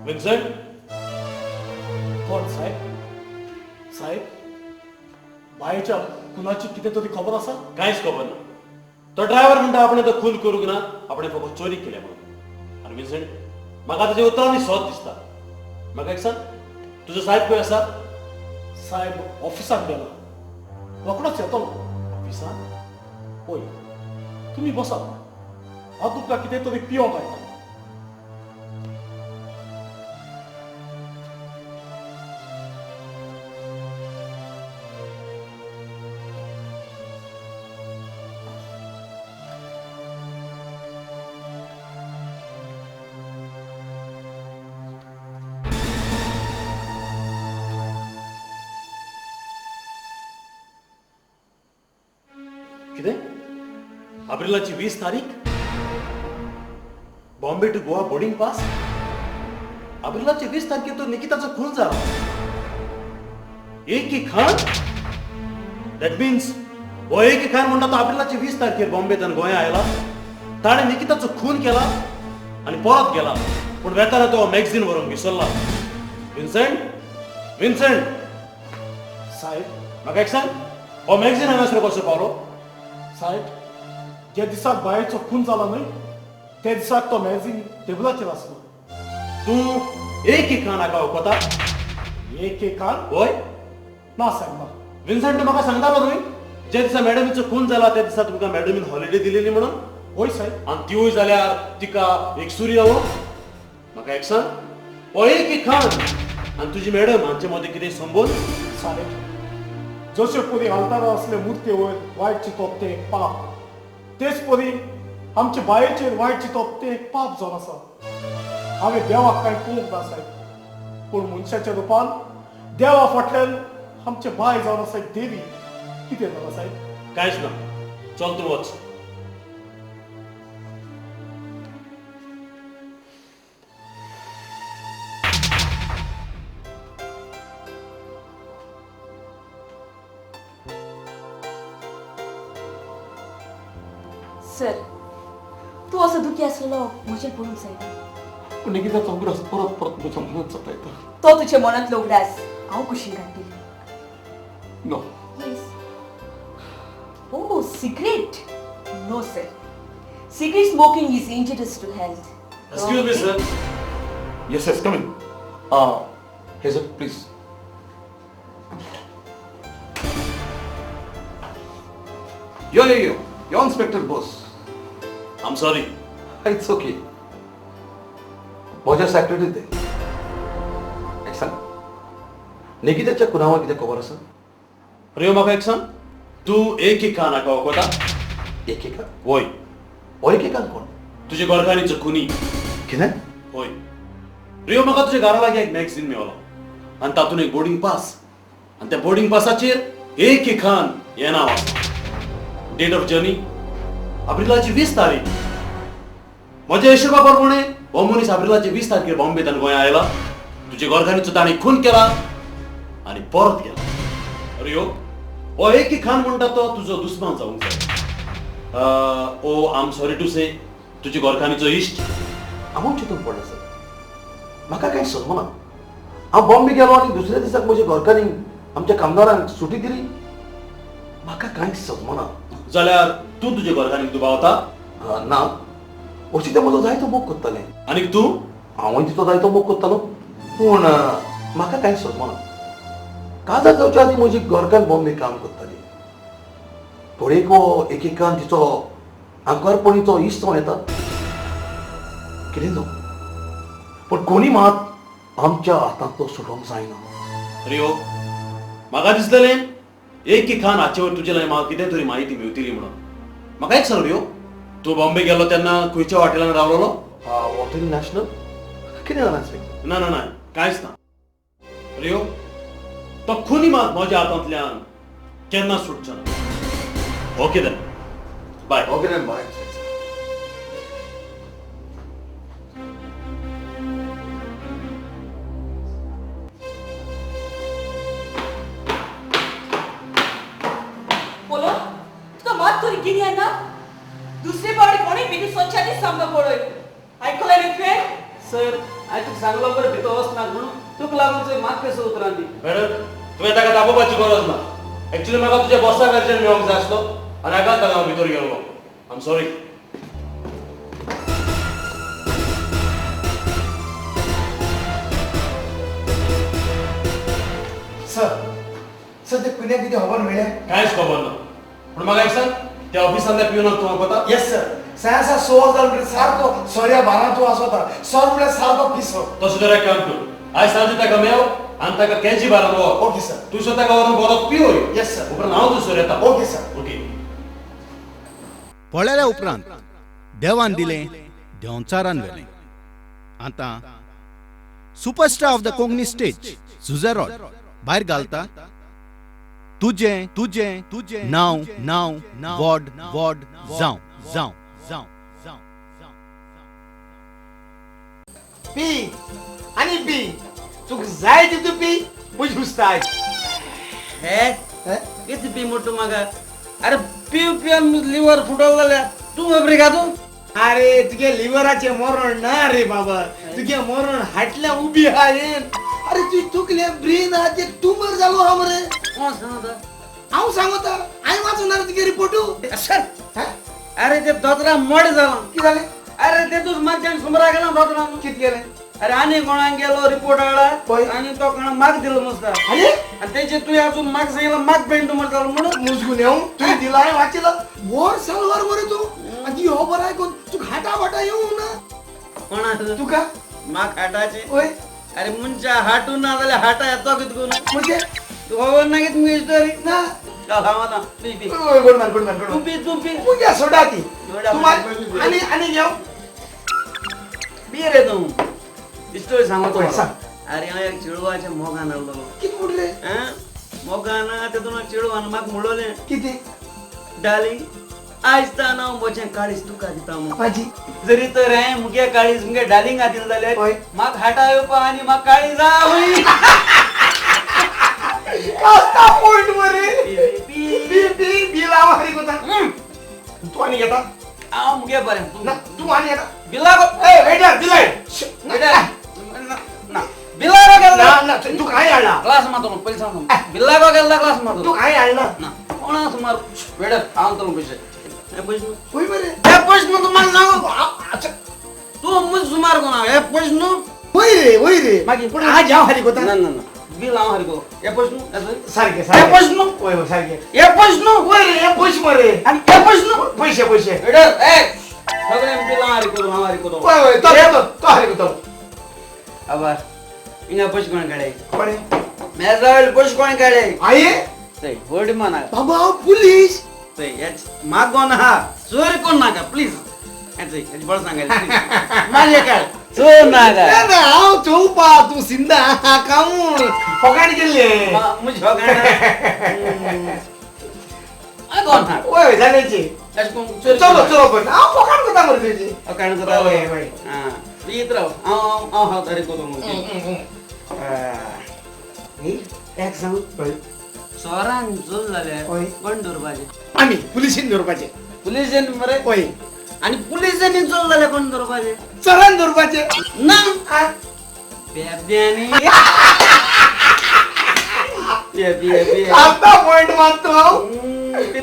विन्सेंट कोण साहेब बायच्या कुणाची कितें तरी खबर आसा कांयच खबर ना तो ड्रायव्हर म्हणटा आपण तो खून करूंक ना आपण फक्त चोरी केल्या म्हणून आनी विन्सेंट म्हाका ताच्या उतरांनी सोद दिसता म्हाका एक सांग तुजो साहेब खंय आसा साहेब ऑफिसात गेला रोखडोच येतलो ऑफिसात पळय तुमी बसात हांव तुमकां कितें तरी पिवंक घालता कितें एप्रिलाची 20 तारीख Bombay to Goa boarding pass एप्रिलाची 20 तारखेर तो निकिताचो खून जाला एक खान दॅट मीन्स हो एक खान म्हणटा तो एप्रिलाची 20 तारखेर बॉम्बेतल्यान गोंया आयला ताणें निकिताचो खून केला आनी परत गेला पूण वेताना तो मॅगझीन व्हरोंक विसरला विन्सेंट साहेब म्हाका एक सांग हो मॅगझीन हांगासर कसो पावलो साहेब ज्या दिसाक बायेचो खून जाला न्हय त्या दिसाक तो मॅगझीन टेबलाचेर आसलो तूं एक खान हाका वळखता एक कान होय ना साहेब ना विन्सेंट म्हाका सांगतालो न्हय ज्या दिसा मॅडमीचो खून जाला त्या दिसा तुमकां मॅडमीन हॉलिडे दिलेली म्हणून होय साहेब आनी तिवूय जाल्यार तिका एक सुरी जावो म्हाका एक सांग हो एक खान आनी तुजी मॅडम हांचे मदें कितें संबंद साहेब जशे परी हालताना असले मुर्ते वयर वायट चिंतप ते एक पाप तेच परी आमचे बायेचेर वायट चिंतप ते एक पाप जावन आसा हांवें देवाक कांय करूंक ना साहेब पूण मनशाच्या रुपान देवा फाटल्यान आमचे बाय जावन आसा एक देवी कितें जाला साहेब कांयच ना चल तूं वच सर तू असं दुखी असलेलो म्हजें पळोवंक जायना पूण निकिताचो उगडास परत परत म्हज्या मनांत सतायता तो तुजे मनांतलो उगडास हांव कुशीन काडटली no Oh, cigarette? No, sir. Cigarette smoking is injurious to health. Excuse me, sir. Yes, come in. Hazel, please. Yo, Inspector Boss. I'm sorry. It's okay. माझ्या सॅक्रेटरीत आहे एक सांग निकिताच्या कुणावर किती खबर असं रियो म्हाका एक सांग, तू एक नाका वकोता? एक होय. हो एक कोण? तुझे गोरखानीचो खुनी. कितें? होय. रियो म्हाका तुज्या घरा लागीं एक मॅगझीन मेळ्ळो आनी तातूंत एक बोर्डिंग पास आनी त्या बोर्डिंग पासाचेर एक खान हें नांव आसा. डेट ऑफ जर्नी एप्रिलाची 20 तारीख. म्हज्या हिशोबा प्रमाणे हो मनीस एप्रिलाची 20 तारखेर बॉम्बेंतल्यान गोंया आयला, तुजे गोरखानीचो ताणें खून केला आनी परत गेला. रियो, हो एक खान म्हणटा तो तुजो दुस्मान जावंक जाय. ओ आय एम सॉरी टू से, तुजे गोरखानीचो इश्ट. हांव चिंतून पडला सर. म्हाका कांय समजना. हांव बॉम्बे गेलो आनी दुसऱ्या दिसाक म्हज्या गोरकांनी आमच्या कामदारांक सुटी दिली. म्हाका कांयच समजना. जाल्यार तूं तुजे गोरखानीक दुबावता? ना, अशी ते म्हजो जायतो मोग कोत्तालें. आनी तूं? हांवूय तिचो जायतो मोग कोत्तालो, पूण म्हाका कांय समजना. काजार जावच्या आदीं म्हजी गोरकान बॉम्बे काम कोत्ताली. थोडेक वो एकेकान तिचो आंकारपणीचो इश्ट जावन येता. कितें जावं, पूण कोणी मात आमच्या हातांतलो सुटोवंक जायना. रियो, म्हाका दिसलेलें एक खान हाचे वयर तुजे म्हाका कितें तरी म्हायती मेळटली म्हणून. म्हाका एक सांग रियो, तूं बॉम्बे गेलो तेन्ना खंयच्या हॉटेलान रावलोलो? Hotel national. कितें जालें इन्स्पेक्टर? ना ना ना, कांयच ना. रियो, तो खुनी मात म्हज्या हातांतल्यान केन्ना सुटचो ना. Okay then, bye. Okay then, bye. बोलो, तुका मात तरी गिनी आहे ना? दुसरी पावडी कोणी बिनी स्वच्छाची सामना पडोय. ऐकलंय रे तुवें? सर हांवें तुका सांगलो बरें भितर वचनाक म्हणून, तुका लागून चोय मात कसो उतरांदी. मॅडम, तुवें ताका दाखोवपाची गरज ना. एक्चुअली म्हाका तुज्या बॉसा कडच्यान मेळोंक जाय आसलो आनी हाकाच ताका हांव भितर गेलो. I am sorry. सर ते पुण्याक कितें खबर मेळ्ळें? कांयच खबर ना. पूण म्हाका एक सांग, त्या ऑफिसांतल्या पिवनाक तूं वळखता? Yes sir. सायन्सा 6000 म्हटल्यार सारको सोऱ्या बारां तूं आसोता. सर म्हळ्यार सारको पिसो. तसो तर एक काम कर, आयज सांजे ताका मेळ आनी ताका केजी बारान व्हर. Okay sir. तुजो ताका व्हरून बरो पिवोय. Yes sir. उपरांत हांव तुजो येता. Okay sir. ओके. पळयल्या उपरांत देवान दिलें, देंवचारान व्हेलें. आतां superstar of the Konkani stage झुजरॉड भायर घालता. तुजें तुजें तुजें नांव नांव वॉड वॉड जावं जावं जावं जावं. पी आणि पी, तुका जाय तितू पी, मुझ हुस्ताय. हे कितें पी म्हणटा म्हाका? अरे पिव पिवन लिव्हर फुटोल जाल्यार तूं खबरी का तूं? अरे तुगे लिव्हराचे मरण ना रे बाबा, तुगे मरण हाटल्या उबी हायेन. अरे तू तुकले ब्रेन हा ते ट्यूमर जालो हा मरे. कोण सांगता? हांव सांगता, हांवें वाचून तुगे रिपोर्टू. सर, अरे ते दोतोरा मोड जाला. कितें जालें? अरे तेतूच मागच्यान सुमरा गेला दोतोरा. कितें गेलें? अरे आनी कोणाक गेलो रिपोर्ट हाडला आनी तो कोणा माग दिलो मस्ता. अरे आनी तेचे तुवें अजून माग सांगितलं माग पेंट ट्यूमर जालो म्हणून. मुजगून येऊ तुवें दिला हांवें वाचिला. वर सालवार मरे तू आनी हो बरं आयकून तुका हाटा वाटा येवं ना. कोणा तुका माग हाटाचे? होय. अरे मनशा हाटू ना जाल्यार हाटा येतो कितकून? म्हणजे तू खबर ना कितें मुगे स्टोरी? ना. चल हांव आतां पी पी. गुडमॅन गुडमॅन तूं गुडमॅन. पी तूं पी. तुगे सोडा ती. सोडा. आणि आणि घेऊ. पी रे तूं. स्टोरी सांगतो. होय, सांग. अरे हांव एक चेडवाच्या मोगान आसलो. कितें म्हणले? मोगान तेतून चेडवान म्हाका म्हणलोलें, कितें? डार्लिंग आयज तान हांव म्हजें काळीज तुका दिता म्हणून. माझी जरी तर हें मुगे काळीज मुगे डार्लिंगा दिलें जाल्यार होय. म्हाका हाटा येवपा आनी म्हाका काळीज आवय. कसता पॉइंट मरे. पी बी बी बी लावा हरी कोता. तू आणि घेता? हांव मुगे बरें ना तू आणि घेता? बिलागो. ए वेटर दिलाय. ना बिलागो गेला. ना ना तू काय आणला? क्लास मारतो पयलीं सांग. बिलागो गेला क्लास मारतो. तू काय आणला? ना कोणा सुमार वेडर हांव तुला पयशे. हे पयशे न्हू. होय मरे. हे पयशे न्हू तूं म्हाका सांगो. अच्छा तूं मुझ सुमार कोणा हे पयशे न्हू. होय रे मागीर पण आज हांव हरी कोता. ना ना ना बिल हांव हरी गो. हे पयशे न्हू. सारखे हे सारखे. पयशे न्हू. होय होय सारखे. हे पयशे न्हू. होय रे हे पैसे मरे. आणि हे पयशे न्हू. पैसे पैसे. वेडर ए सगळे बिल हांव हरी करू हांव हरी करू. होय होय तो हरी कोता. आबा इना पयशे कोण काडे? कोणे? मेजावेल पयशे कोण काडे? आई व्हड म्हणा बाबा हांव पुलीस मागो ना चोरी कोण नाका प्लीज याची बळ सांगायला माझे काय चोर नाका हांव चोवपा तूं सिंदा कामून फोकाण गेल्ले मुझे कोण ना वय जाण्याची चोरी चलो चलो पण हांव फोकाण करता मरे तुजी काय करता वय वय तू येत राव हांव तरी करू एक सांग चोरान चोर झाले होय. कोण धरपाचे आम्ही पुलिसीन धरपाचे पुलिसांनी मरे होय आणि पुलिसांनी चोर झाले कोण धरपाचे चोरान धरपाचे ना बेब्यानी आता पॉइंट मारतो हांव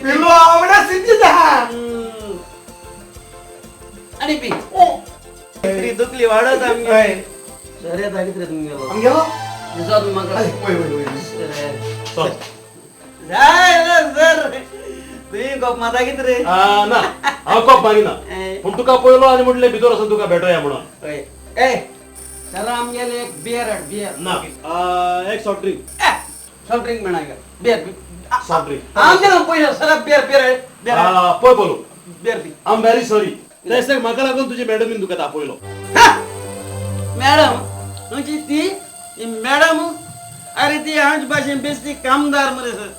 पिलो आवडा सिद्धी दहा आणि पी तरी दुखली वाढत आम्ही शर्यत आली तरी तुम्ही गेलो आम गेलो दिसत मग वय वय वय चल. सर तुम्ही गप माता किती रे ना हांव कॉप मागिना पूण तुका पयलो आनी म्हटलें भितर वचून तुका भेटोया म्हणून ए चला आमगेले एक बियर ना एक सॉफ्ट ड्रिंक सॉफ्ट ड्रिंक म्हणा बियर सॉफ्ट ड्रिंक आमचे पयशे सर बियर पळय बोलू बियर पी आय एम व्हेरी सॉरी तेच म्हाका लागून तुजे मॅडमीन तुका तापयलो मॅडम म्हणजे ती मॅडम अरे ती आमच्या भाषेन बेस्ती कामदार मरे सर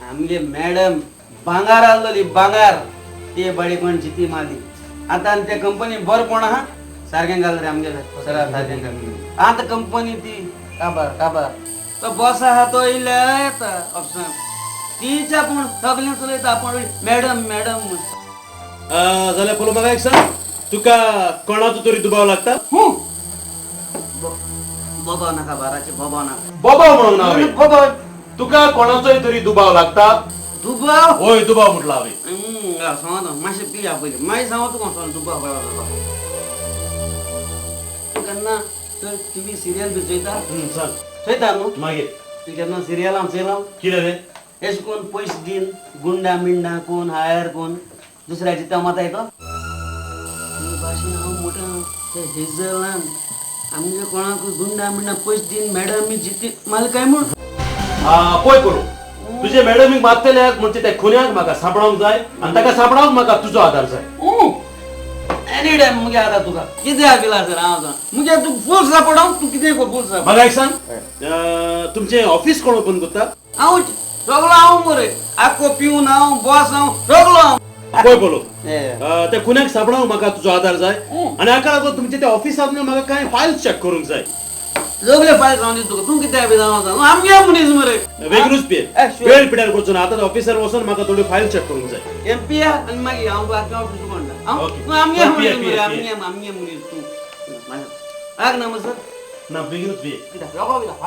आमगे मॅडम भांगार आलोली भांगार ते बडे कोण चिती माली आता आणि त्या कंपनी बर कोण हा सारखे घाल रे आमगे सर आता कंपनी ती काबार तो बॉस हा तो इलेत ऑप्शन तीच्या पण सगळे चलयता आपण मॅडम जाल्यार पळय म्हाका एक सांग तुका कोणाचो तरी दुबाव लागता बाबा नाका बाराचे बाबा नाका बाबा म्हणून ना हांवें. बाबा तुका कोणाचोय तरी दुबाव लागता दुबाव होय दुबाव म्हटला हांवें सांगतो मातशें पिया पयलीं मागीर सांगतो तुका सांग दुबाव केन्ना चल टीव्ही सिरियल बी चोयता सांग चोयता न्हू मागीर तूं केन्ना सिरियलां चोयला कितें रे एश कोण पयशे दिन गुंडा मिंडा कोण हायर कोण दुसऱ्याची तमाता येतो भाशेन हांव मोठा ते हेजलान आमगे कोणाक गुंडा मिंडा पयशे दिन मॅडम मी जिती मला काय म्हण पळय करू तुजे मॅडमीक मारतल्याक म्हणजे त्या खुन्याक म्हाका सांपडावंक जाय आनी ताका सांपडावंक म्हाका तुजो आदार जाय एनी टाइम मुगे आता तुका कितें आपिला सर हांव सांग मुगे तू फुल सपोर्ट हांव तू कितें कर फुल सपोर्ट म्हाका एक सांग तुमचें ऑफिस कोण ओपन करता हांव सगळो हांव मरे आख्खो पिवन हांव बॉस हांव सगळो हांव पळय बोलो त्या खुन्याक सांपडावंक म्हाका तुजो आदार जाय आनी हाका लागून तुमच्या त्या ऑफिसांत म्हाका कांय फायल्स चॅक करूंक जाय सगळे फायल सांग तुका तूं कितें आपिला हांव सांग आमगे मनीस मरे वेगळूच वेळ पिड्यार करचो ना आतां ऑफिसार वचून म्हाका थोडी फायल चॅक करूंक जाय एमपी आनी मागीर हांव आख्या ऑफिस कोणा ओके. आमगे मनीस पी, मरे पी. आमगे मनीस तूं आग ना सर ना बेगीनूच बी कित्याक रोखो कित्याक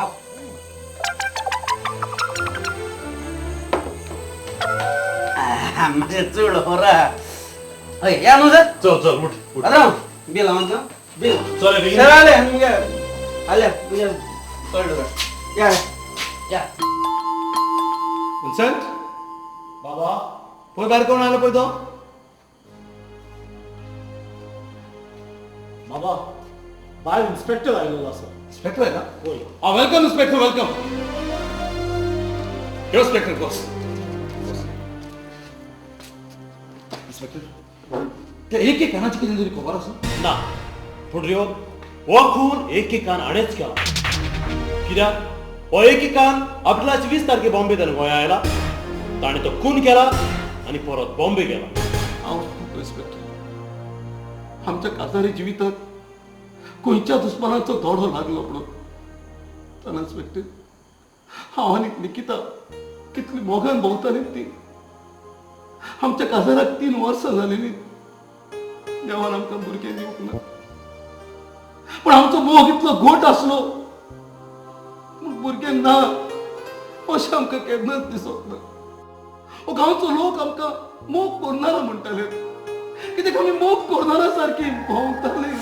हांव मातशें चड होरा हय या न्हू सर चल चल उठ राव बिल हांव बिल चल बेगीन सर आले मुगे आले तुझे कळलं का या विन्संट बाबा पळय भायर कोण आयलो पळय तो बाबा भायर इन्स्पेक्टर आयिल्लो आसा इन्स्पेक्टर आहे का होय वेलकम इन्स्पेक्टर वेलकम यो इन्स्पेक्टर बस इन्स्पेक्टर ते एक कानाची कितें तरी खबर आसा ना पूण रे हो खून एकेकान हाणेंच केला कित्याक हो एकेकान अठराशे 20 तारखे बॉम्बेतल्यान गोंया आयला ताणें तो खून केला आनी परत बॉम्बे गेला हांव इन्स्पेक्टर आमच्या काजारी जिवितांत खंयच्या दुस्मानाचो धोडो लागलो म्हणून ताना इन्स्पेक्टर हांव आनी निकिता कितली मोगान भोंवताली ती आमच्या काजाराक 3 वर्सां जालेली देवान आमकां भुरगें दिवंक ना पण आमचो मोग इतलो गोट आसलो भुरगें ना अशें आमकां केन्नाच दिसत ना हो गांवचो लोक आमकां मोग करनारा म्हणटाले कित्याक आमी मोग करनारा सारकी भोंवताली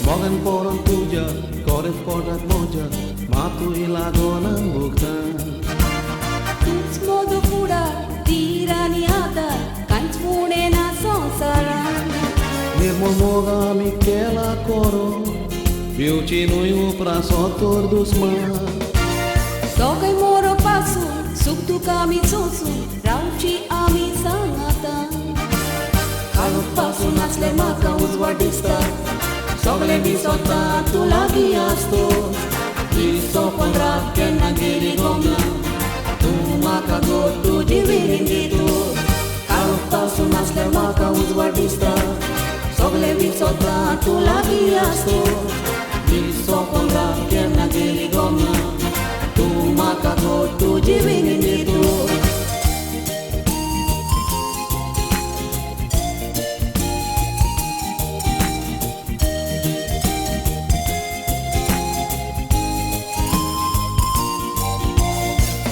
Mogę porą tudzia, korę w korzach modzia, matu i lagona mugda. Tuż modu fuda, tirani ata, kanch mune na sonsara. Nirmo moga mi kela koro, पेवची न्हय उपरा सोतोर दुस्मान दोगांय मोरो पासून सुख दुख आमी सोसून रावची आमी सांगाता काळोख पासून आसले म्हाका उजवाड दिसता सगळे दिसता तूं लागीं आसतो दीस सोंपोन रात केन्ना गेली गमना तूं म्हाका गो तुजी विरीन दितू काळोख पासून आसले म्हाका उजवाड दिसता सगळे दिसता तूं लागीं आसतो दीस सोंपोन रात केन्ना गेली गमना तूं म्हाका गो तुजी विरीन दितू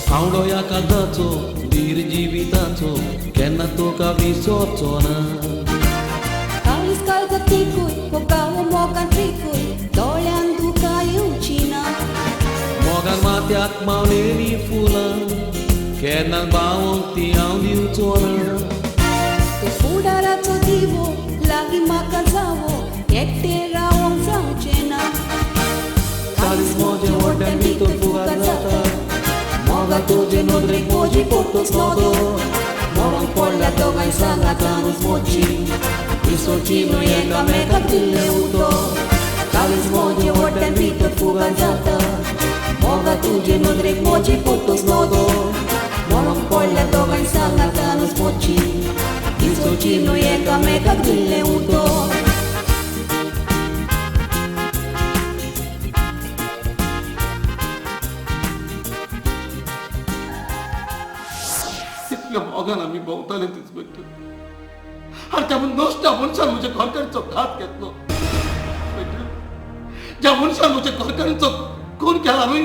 हांवडो ह्या काळजाचो धीर जिविताचो केन्ना तुका विसरचो ना काळीज काळजात तिकूय कोकावो मोगान त्रिकूय दोळ्यान दुकां येवची ना मोगान माथ्याक मावलेली फुलां केन्ना बावोंक ती हांव दिवचो ना तूं फुडाराचो दिवो लागीं म्हाका जावो एकटें रावोंक जावचें ना काळीज म्हजें व्हडल्यान भितर फुगार जाता मोगा तुजे नदरेक म्हजी पोटूच नदो मरोंक पडल्या दोगांय सांगातानूच मोची विसोची न्हय एकामेकाक दिल्लें उदो काळीज म्हजें व्हडल्यान भितर फुगार जाता मोगा तुजे नदरेक म्हजी पोटूच नदो मरोंक पडल्या दोगांय सांगातानूच मोची विसोची न्हय एकामेकाक दिल्लें उदो मोगान आमी भोंवताले इन्स्पेक्टर आनी त्या नश्ट मनशान म्हज्या घरकारीचो घात घेतलो ज्या मनशान म्हज्या घरकारीचो खून केला न्हय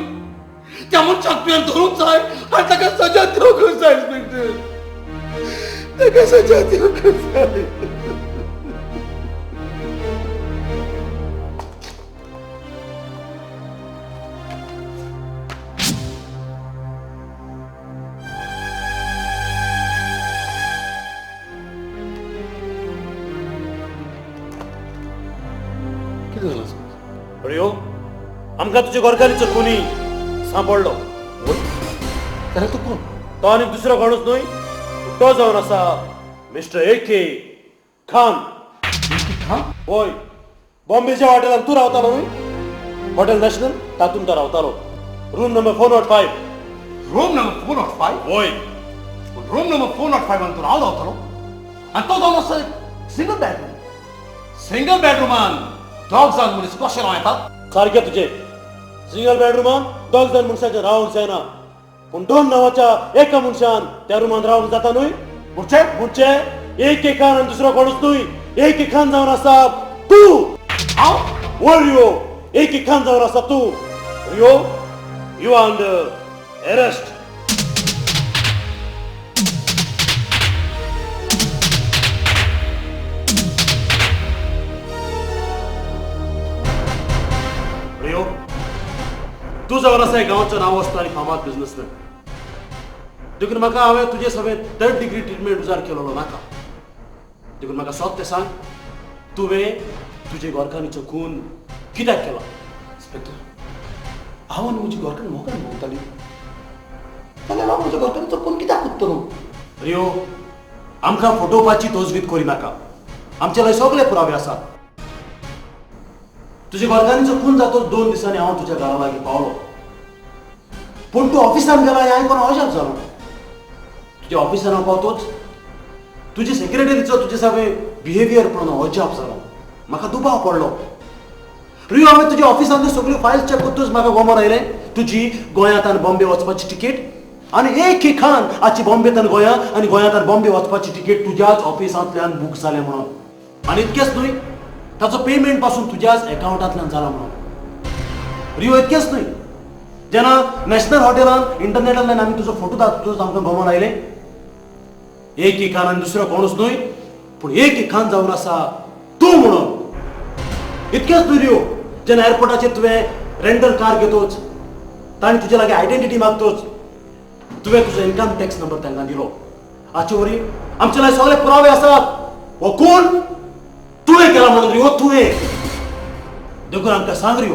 त्या मनशाक तुवें धरूंक जाय आनी ताका सजा दिवंक जाय इन्स्पेक्टर ताका सजा दिवंक जाय रियो आमकां तुजे गोरकारीचो खुनी सांपडलो जाल्यार तूं कोण तो आनी दुसरो कोणूच न्हय तो जावन आसा मिस्टर ए.के. खान होय बॉम्बेच्या हॉटेलांत तूं रावतालो न्हय हॉटेल नॅशनल तातूंत तो रावतालो रूम नंबर 405 रूम नंबर 405 होय रूम नंबर 405 तूं रावतालो आनी तो जावन आसा सिंगल बेडरूमान दोग जाण मनीस कशें रावतात सारकें तुजें सिंगल बेडरूमान दोग जाण मनशाचें रावंक जायना पूण दोन नांवाच्या एका मनशान त्या रुमान रावंक जाता न्हय म्हणचे ए.के. खान आनी दुसरो कोणूच न्हय ए.के. खान जावन आसा तूं हांव वय रियो ए.के. खान जावन आसा तूं Rio you are under arrest Rio तू जावन आसा गांवचें नांव आसता आनी फामाद बिझनेसमॅन देखून म्हाका हांवें तुजे सगळें 3rd डिग्री ट्रिटमेंट उजार केलेलो नाका देखून म्हाका सोद तें सांग तुवें तुजे गोरकारीचो खून कित्याक केला इन्स्पेक्टर हांव आनी म्हजी गोरकान मोगान भोंवताली जाल्यार हांव म्हज्या गोरकारीचो खून कित्याक कोत्तलो रियो आमकां फटोवपाची तोजवीज करिनाका आमचे लय सगळे पुरावे आसात तुजे गोरकारीचो खून जातो 2 दिसांनी हांव तुज्या घरा लागीं पावलो पूण तूं ऑफिसान गेला हें आयकून अजाप जालो तुज्या ऑफिसान हांव पावतोच तुजे सेक्रेटरीचो तुजे सगळे बिहेवियर पळोवन अजाप जालो म्हाका दुबाव पडलो रियो हांवें तुज्या ऑफिसांतल्यो सगळ्यो फायल्स चॅक करतूच म्हाका गोमोन आयलें तुजी गोंयांत बॉम्बे वचपाची तिकेट आनी ए.के. खान हाची बॉम्बेंतल्यान गोंयांत आनी गोंयांतल्यान बॉम्बे वचपाची तिकेट तुज्याच ऑफिसांतल्यान बूक जालें म्हणून आनी इतकेंच न्हय ताचो पेमेंट पासून तुज्याच अकावंटांतल्यान जाला म्हणून रियो इतकेंच न्हय जेन्ना नॅशनल हॉटेलान इंटरनेटांतल्यान आमी तुजो फोटो दाखयतोच आमकां गोमोन आयलें ए.के. खान आनी दुसरो कोणूच न्हय पूण ए.के. खान जावन आसा तूं म्हणून इतकेंच न्हय रियो जेन्ना एअरपोर्टाचेर तुवें रेंटल कार घेतोच तांणी तुजे लागीं आयडेंटिटी मागतोच तुवें तुजो इन्कम टॅक्स नंबर तांकां दिलो हाचे वरी आमचे लागीं सगळे पुरावे आसात हो कोण तुवें केला म्हणून रियो तुवें देखून आमकां सांग रे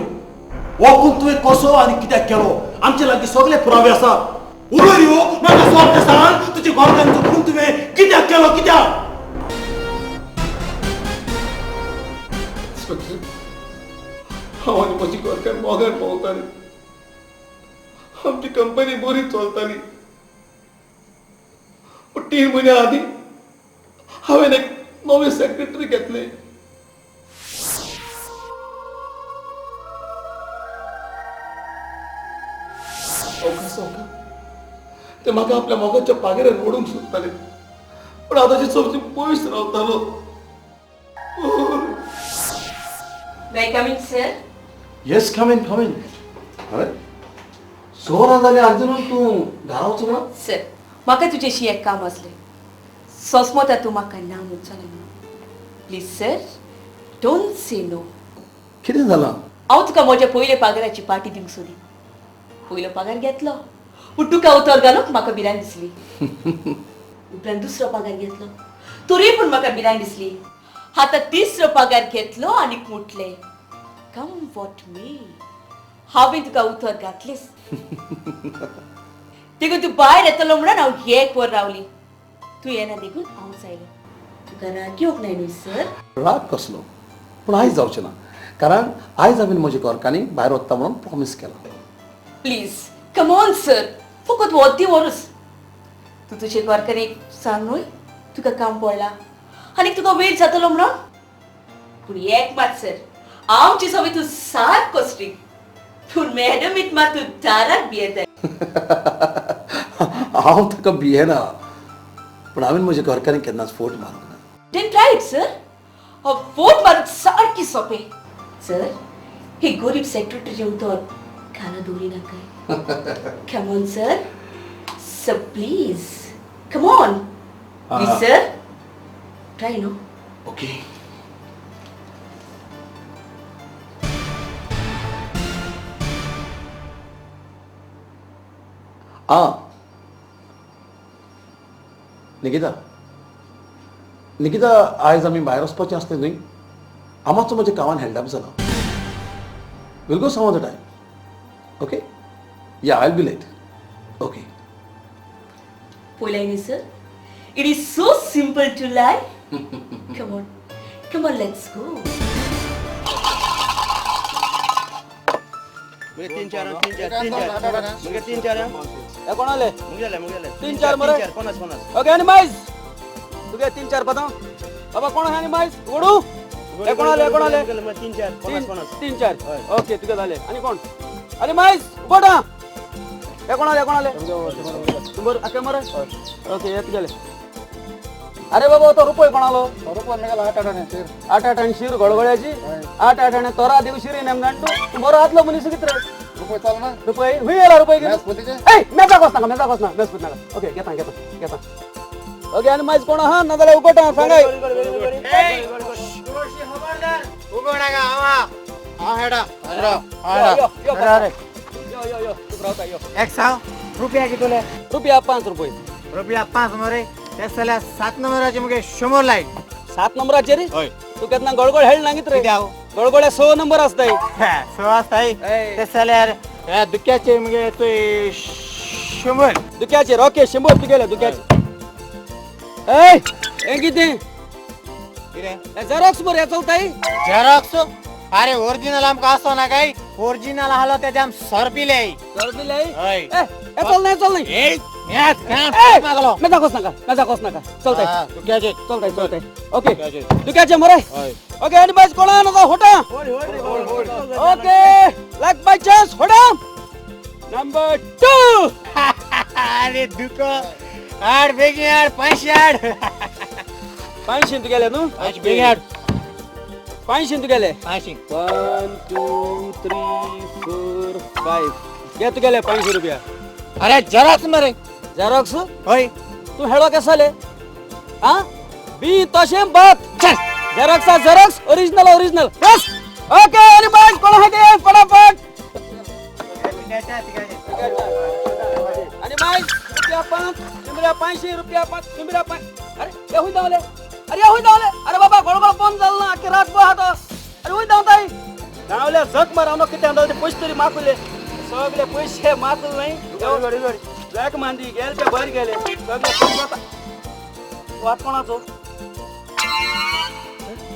वखून तुवें कसो आनी कित्याक केलो आमचे लागीं सगळे पुरावे आसा उलय रे म्हाका सोब ते सांग तुज्या गोरकांचो खून तुवें कित्याक केलो कित्याक हांव आनी म्हजी गोरकां मोगान पावताली आमची कंपनी बरी चलताली पूण 3 म्हयने आदीं हांवें एक नवे सेक्रेटरी घेतले ते म्हाका आपल्या मोगाच्या पागेरान ओडूंक सोदताले पूण हांव ताचे चवथी पयस रावतालो May I come in, sir? Yes come in अरे 16 जाली आजून तूं घरा वचूंक ना Sir, म्हाका तुजेशी एक काम आसलें सोसमोता तूं म्हाका ना म्हणचोलें please sir don't say no कितें जालां हांव तुका म्हज्या पयले पगाराची पार्टी दिवंक सोदी पयलो पगार घेतलो पूण तुका उतर घालूंक म्हाका भिरांत दिसली उपरांत दुसरो पगार घेतलो तरी पूण म्हाका भिरांत दिसली आतां तिसरो पगार घेतलो आनीक म्हटलें कम वॉट मे हांवें तुका उतर घातलीस देखून तूं भायर येतलो म्हणून हांव 1 वर रावली तूं येना देखून हांव जायलें तुका राग येवंक ना न्ही सर राग कसलो पूण आयज जावचें ना कारण आयज हांवें म्हज्या गोरकांनी भायर वता म्हणून प्रॉमिस केला प्लीज कम ऑन सर फकत वोती वरूस तूं तुजे गोरकांनीक सांग न्हय तुका काम पडलां आनी तुका वेळ जातलो म्हणून पूण एक मात सर आमची सवय तूं सारको स्ट्रिक्ट पूण मॅडमीत मात तूं दाराक भियेता हांव ताका भियेना पूण हांवें म्हज्या गोरकांनी केन्नाच फोट मारूंक ना देन ट्राय इट सर फोट मारूंक सारकी सोंपें सर हे गरीब सेक्रेटरी उतर खाना दोरी नाकाय come on sir sir please come on please sir try no okay Nikita आयज आमी भायर वचपाचें आसलें न्हय हांव मातसो म्हज्या गांवान हेल्ड अप जाला will go some of the time okay yeah I will be late okay Polaini sir, it is so simple to lie. Come on, let's go. तीन चार कोणाले मुगेले 3-4 मरे कोणास ओके आणि माईस तुगे 3-4 पता बाबा कोण आहे आणि माईस उडू कोणाले 3-4 ओके तुगे झाले आणि कोण आणि माईस बोटा कोणाले तुमर आके मरे ओके येत गेले अरे बाबा तो रुपये कोणालो रुपये 8 आणे शिर गडगड्याची 8 आणे तोरा देव शिरी नेमगांटू बरो आतलो मनीस कितरे रुपये चाल ना रुपये हुयला रुपये ए मेजा कोसना मेस पुतना ओके घेता ओके आणि माईस कोण हा नदला उगोटा सांगाय खबरदार उगोडा गा आवा हेडा अरे यो तुबरावता यो 100 रुपया कितले रुपया 5 रुपये रुपया 5 मरे ते सल्या 7 नंबराचे मुगे 100 लायक 7 नंबराचे रे तू केतना गळगळ हेळ नांगित रे गळगळ्या 100 नंबर असताय 100 असताय ते सल्यार या दुक्याचे मुगे तो 100 दुक्याचे ओके 100 तू गेले दुक्याचे ए ए किती रे झेरॉक्स बर चलताय झेरॉक्स अरे ओरिजिनल आमका असो ना काय ओरिजिनल हालो ते जाम सरपिले होय ए चल नाही ए म्याच मेजा कोस नका चलताय दुक्याचे चलताय ओके दुक्याचे मरे ओके आणि बस कोणा नका होटा ओके लाइक बाय चान्स होटा नंबर 2 अरे दुको आड बेगी आड 500 तू गेले नु बेगी आड 500 तू गेले 500 1 2 3 4 5 घे तू गेले 500 रुपया अरे झेरॉक्स मरे झेरॉक्स होय तू हेळो केसाले हा बी तशे बात झेरॉक्स ओरिजिनल बस ओके आणि बस कोण आहे ते फटाफट आणि बाय रुपया 5 निमऱ्या 500 रुपया 5 निमऱ्या 5 अरे हे होई दावले अरे बाबा गळगळ फोन झाला ना की रात बहात अरे होई दावताय गावल्या जग मार किती अंदाज पैसे तरी मागले सगळे पैसे मागले नाही जॅक मांदी गेले ते बरे गेले सगळे वाट कोणाचो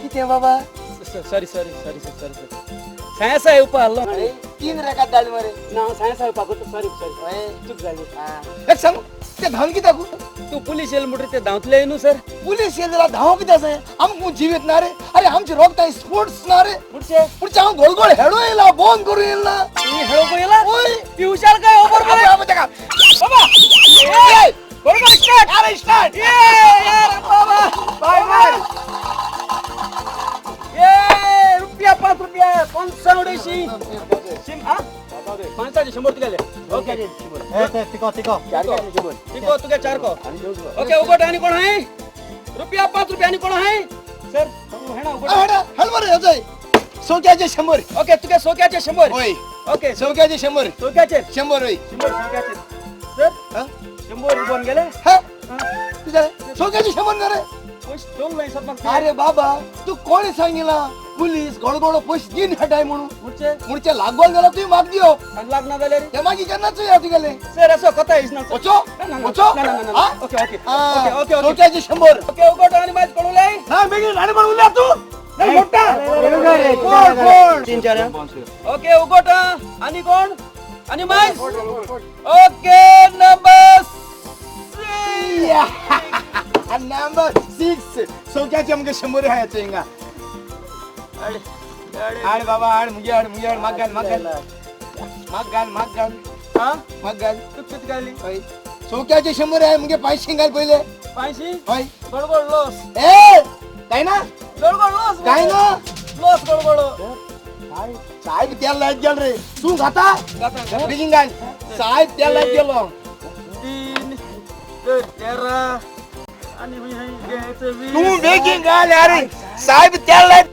किती बाबा sorry sorry sorry sorry sorry science आहे उपा हल्लो 3 रेखात डाल मरे ना सायन्स आहे उपा सॉरी सॉरी चूक झाली एक सांग ते धावून किती दाखवू तू पोलीस येईल मोठे ते धावतले नु सर पोलीस येईल धाव किती आहे आमको जीवित ना रे अरे आमचे रोगता स्पोर्ट्स ना रे पुढचे आम गोल गोल हेडो येला बोन करू येईल ना तुम्ही हेळो गेला ओय पिवशाल काय ओव्हर बाबा बरोबर स्टार्ट अरे स्टार्ट यार बाबा बाय बाय ये रुपया 5 रुपया 500 सिम हा 500 100 तुले ओके तिको तिको तिको तुगे 4 को ओके उगोट आणि कोण आहे रुपया 5 रुपया आणि कोण आहे सर है ना उगोट हेडा हलवर अजय सोक्याचे 100 ओके तुगे सोक्याचे 100 होय ओके सोक्याचे 100 सोक्याचे 100 होय 100 सोक्याचे सर 100 रिबॉन गेले हा तुझ्या सोक्याचे 100 ना रे पैसे दोन नाही सर अरे बाबा तू कोणी सांगितला पोलीस गडगड पैसे दिन हटाय म्हणून मुडच्या लागवण गेला तुम्ही माग दियो आणि लागना झाले रे ते मागी केन्नाच यावती गेले सर असं कथा आहेस ना ओचो ओचो ओके ओके ओके ओके सोक्याचे 100 ओके उगोट आणि मॅच पडूले ना बेगी राणी बनवल्या तू नाही मोठा कोण कोण 3-4 ओके उगोट आणि कोण आणि मॅच ओके नंबर 3 नंबर 6 सोक्याचे आमगे 100 राहायचे इंगा आड बाबा आड मुगे माग घाल हा माग घाल तू किती गाली सोक्याचे 100 आहे मुगे 500 घाल पहिले 500 होय गडगड लॉस ए काय ना गडगड लॉस काय ना लॉस गडगड साहेब त्याला लाईट गेल रे तू घाता बिगिंग घाल साहेब त्याला लाईट गेलो 3 13 आणि मी हे घ्यायचं 20 तू बेगिंग घाल अरे साहेब त्याला लाईट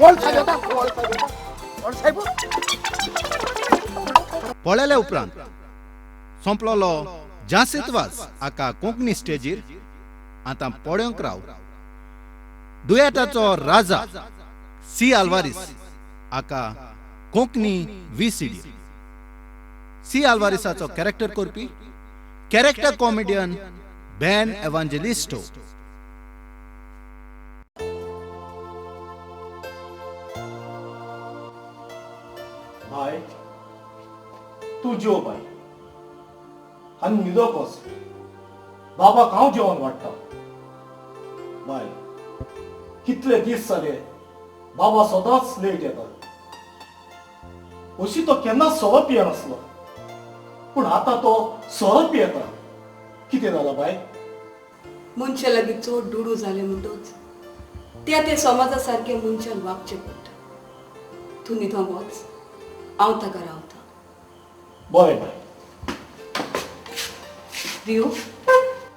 ओल साहेब पळयल्या उपरांत सोंपलोलो जासीतवास आका कोंकणी स्टेजीर आतां पळोवंक राव दुयेटाचो राजा सी आल्वारीस आका कोंकणी VCD सी आल्वारिसाचो कॅरेक्टर करपी कॅरेक्टर कॉमेडियन बेन एव्हांजेलिस्टो बाय तू जेव बाय आणि न्हिदोकोस बाबाक हांव जेवण वाडटा बाय कितले दीस जाले बाबा सदांच लेट येता अशी तो केन्नाच सोरो पियनासलो पूण आतां तो सोरो पियेता कितें जालां बाय मनशा लागीं चड डुडू जाले म्हणटूच ते समाजा सारखे मनशान वागचें पडटा तूं न्हिदोंक वच हांव ताका रावता बरें बाय रियो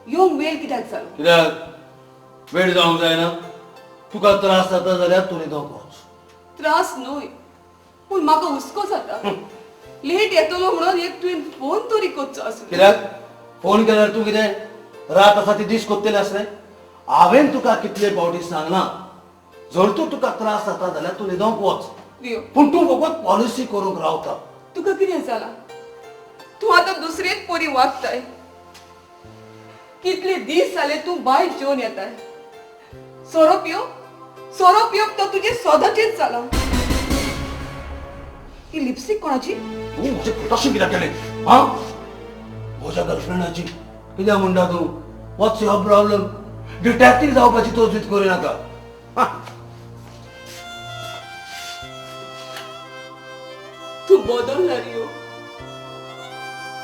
येवंक वेळ कित्याक जालो कित्याक वेळ जावंक जायना तुका त्रास जाता जाल्यार तूं न्हिदोंक वच त्रास न्हय पूण म्हाका हुस्को जाता लेट येतलो म्हणून एक तुवें फोन तरी करचो आसलो कित्याक फोन केल्यार तूं कितें रात आसा ती दीस कोत्तेले आसले हांवें तुका कितले फावटी सांगलां जर तूं तुका त्रास जाता जाल्यार तूं न्हिदोंक वच रियो पूण तूं फकत पॉलिसी करूंक रावता तुका कितें जाला तूं आतां दुसरेच पोरी वागताय कितले दीस जाले तूं बाय जेवन येताय सोरो पिवप तो तुजे सोदाचेच जाला ही लिपस्टिक कोणाची तूं म्हजे पोटाशी कित्याक केलें हा म्हज्या गर्लफ्रेंडाची कित्याक म्हणटा तूं वॉट्स युअर प्रॉब्लम डिटेक्टीव जावपाची तोजवीज करिनाका तू बदलला रियो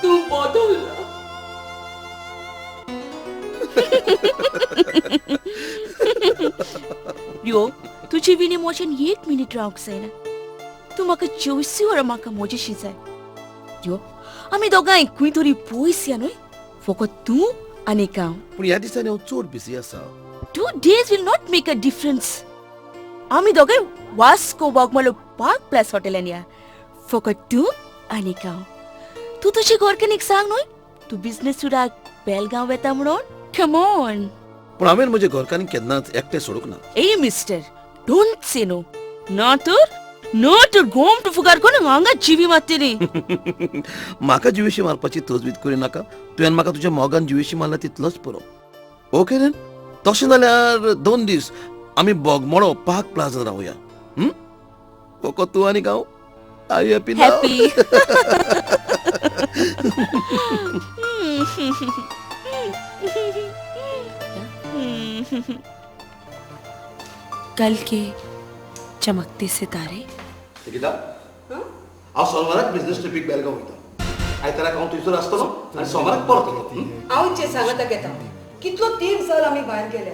तू बदलला रियो तुझी विनी मोशन 1 मिनिट रावंक जायना तू म्हाका 24 वरां म्हाका मोजेशी जाय रियो आमी दोगांय खंय तरी पयस या न्हय फकत तूं आनी हांव पूण ह्या दिसांनी हांव चड बिजी आसा 2 days will not make a difference आमी दोगांय वास्को बोगमालो पार्क प्लेस हॉटेलान या फकत तूं आनी हांव तू तुजी घोरकान्नीक सांग न्हय तूं बिझनेस सुडाक बेलगांव येता म्हणून कम ऑन पूण हांवें म्हज्या घरकान्नीक केन्नाच एकटें सोडूंक ना ए मिस्टर डोंट से नो ना तर नो तू गोम टू फुगार कोण हांगा जिवी मारतली म्हाका जिवेशी मारपाची तजवीज करी नाका तुवें म्हाका तुज्या मोगान जिवेशी मारला तितलोच पुरो ओके रे तशें जाल्यार 2 दीस आमी बोगमोळो पार्क प्लाझा रावया कोको तूं आनी हांव आर यू हॅपी हॅपी कल के चमकते सितारे निकिता हांव सोनवाराक बिझनेस ट्रिपीक बेळगांव वयता आयताराक हांव थंयसर आसतलो आनी सोमाराक परत येतलो हांव जे सांगता घेता कितलो तेंप जाल आमी भायर गेले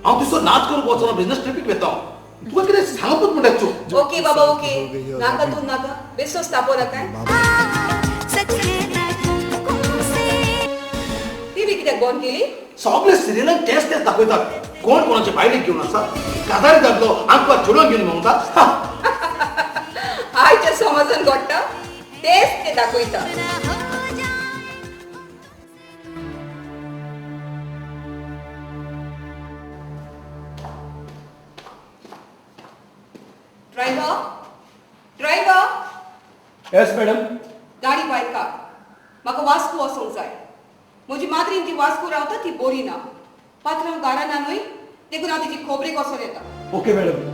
हांव थंयसर नाच करूंक वचना बिझनेस ट्रिपीक वेता तुका कितें सांगपूच म्हणटा ओके बाबा ओके नाका तू नाका बेसोस तापोला काय ती बी कित्याक बंद केली सगळे सिरियलान तेच दाखयतात कोण कोणाचे बायलेक घेवन आसा काजारी दादलो आमकां चेडो घेवन भोंवता आयच्या समाजान घडटा तेच ते दाखयता ड्रायव्हर येस मॅडम गाडी भायर काड म्हाका वास्को वचोंक जाय म्हजी मात्रीन ती वास्को रावता ती बरी ना पात्रांव घरा ना न्हय देखून हांव तिची खोबरेक वचोन येता ओके मॅडम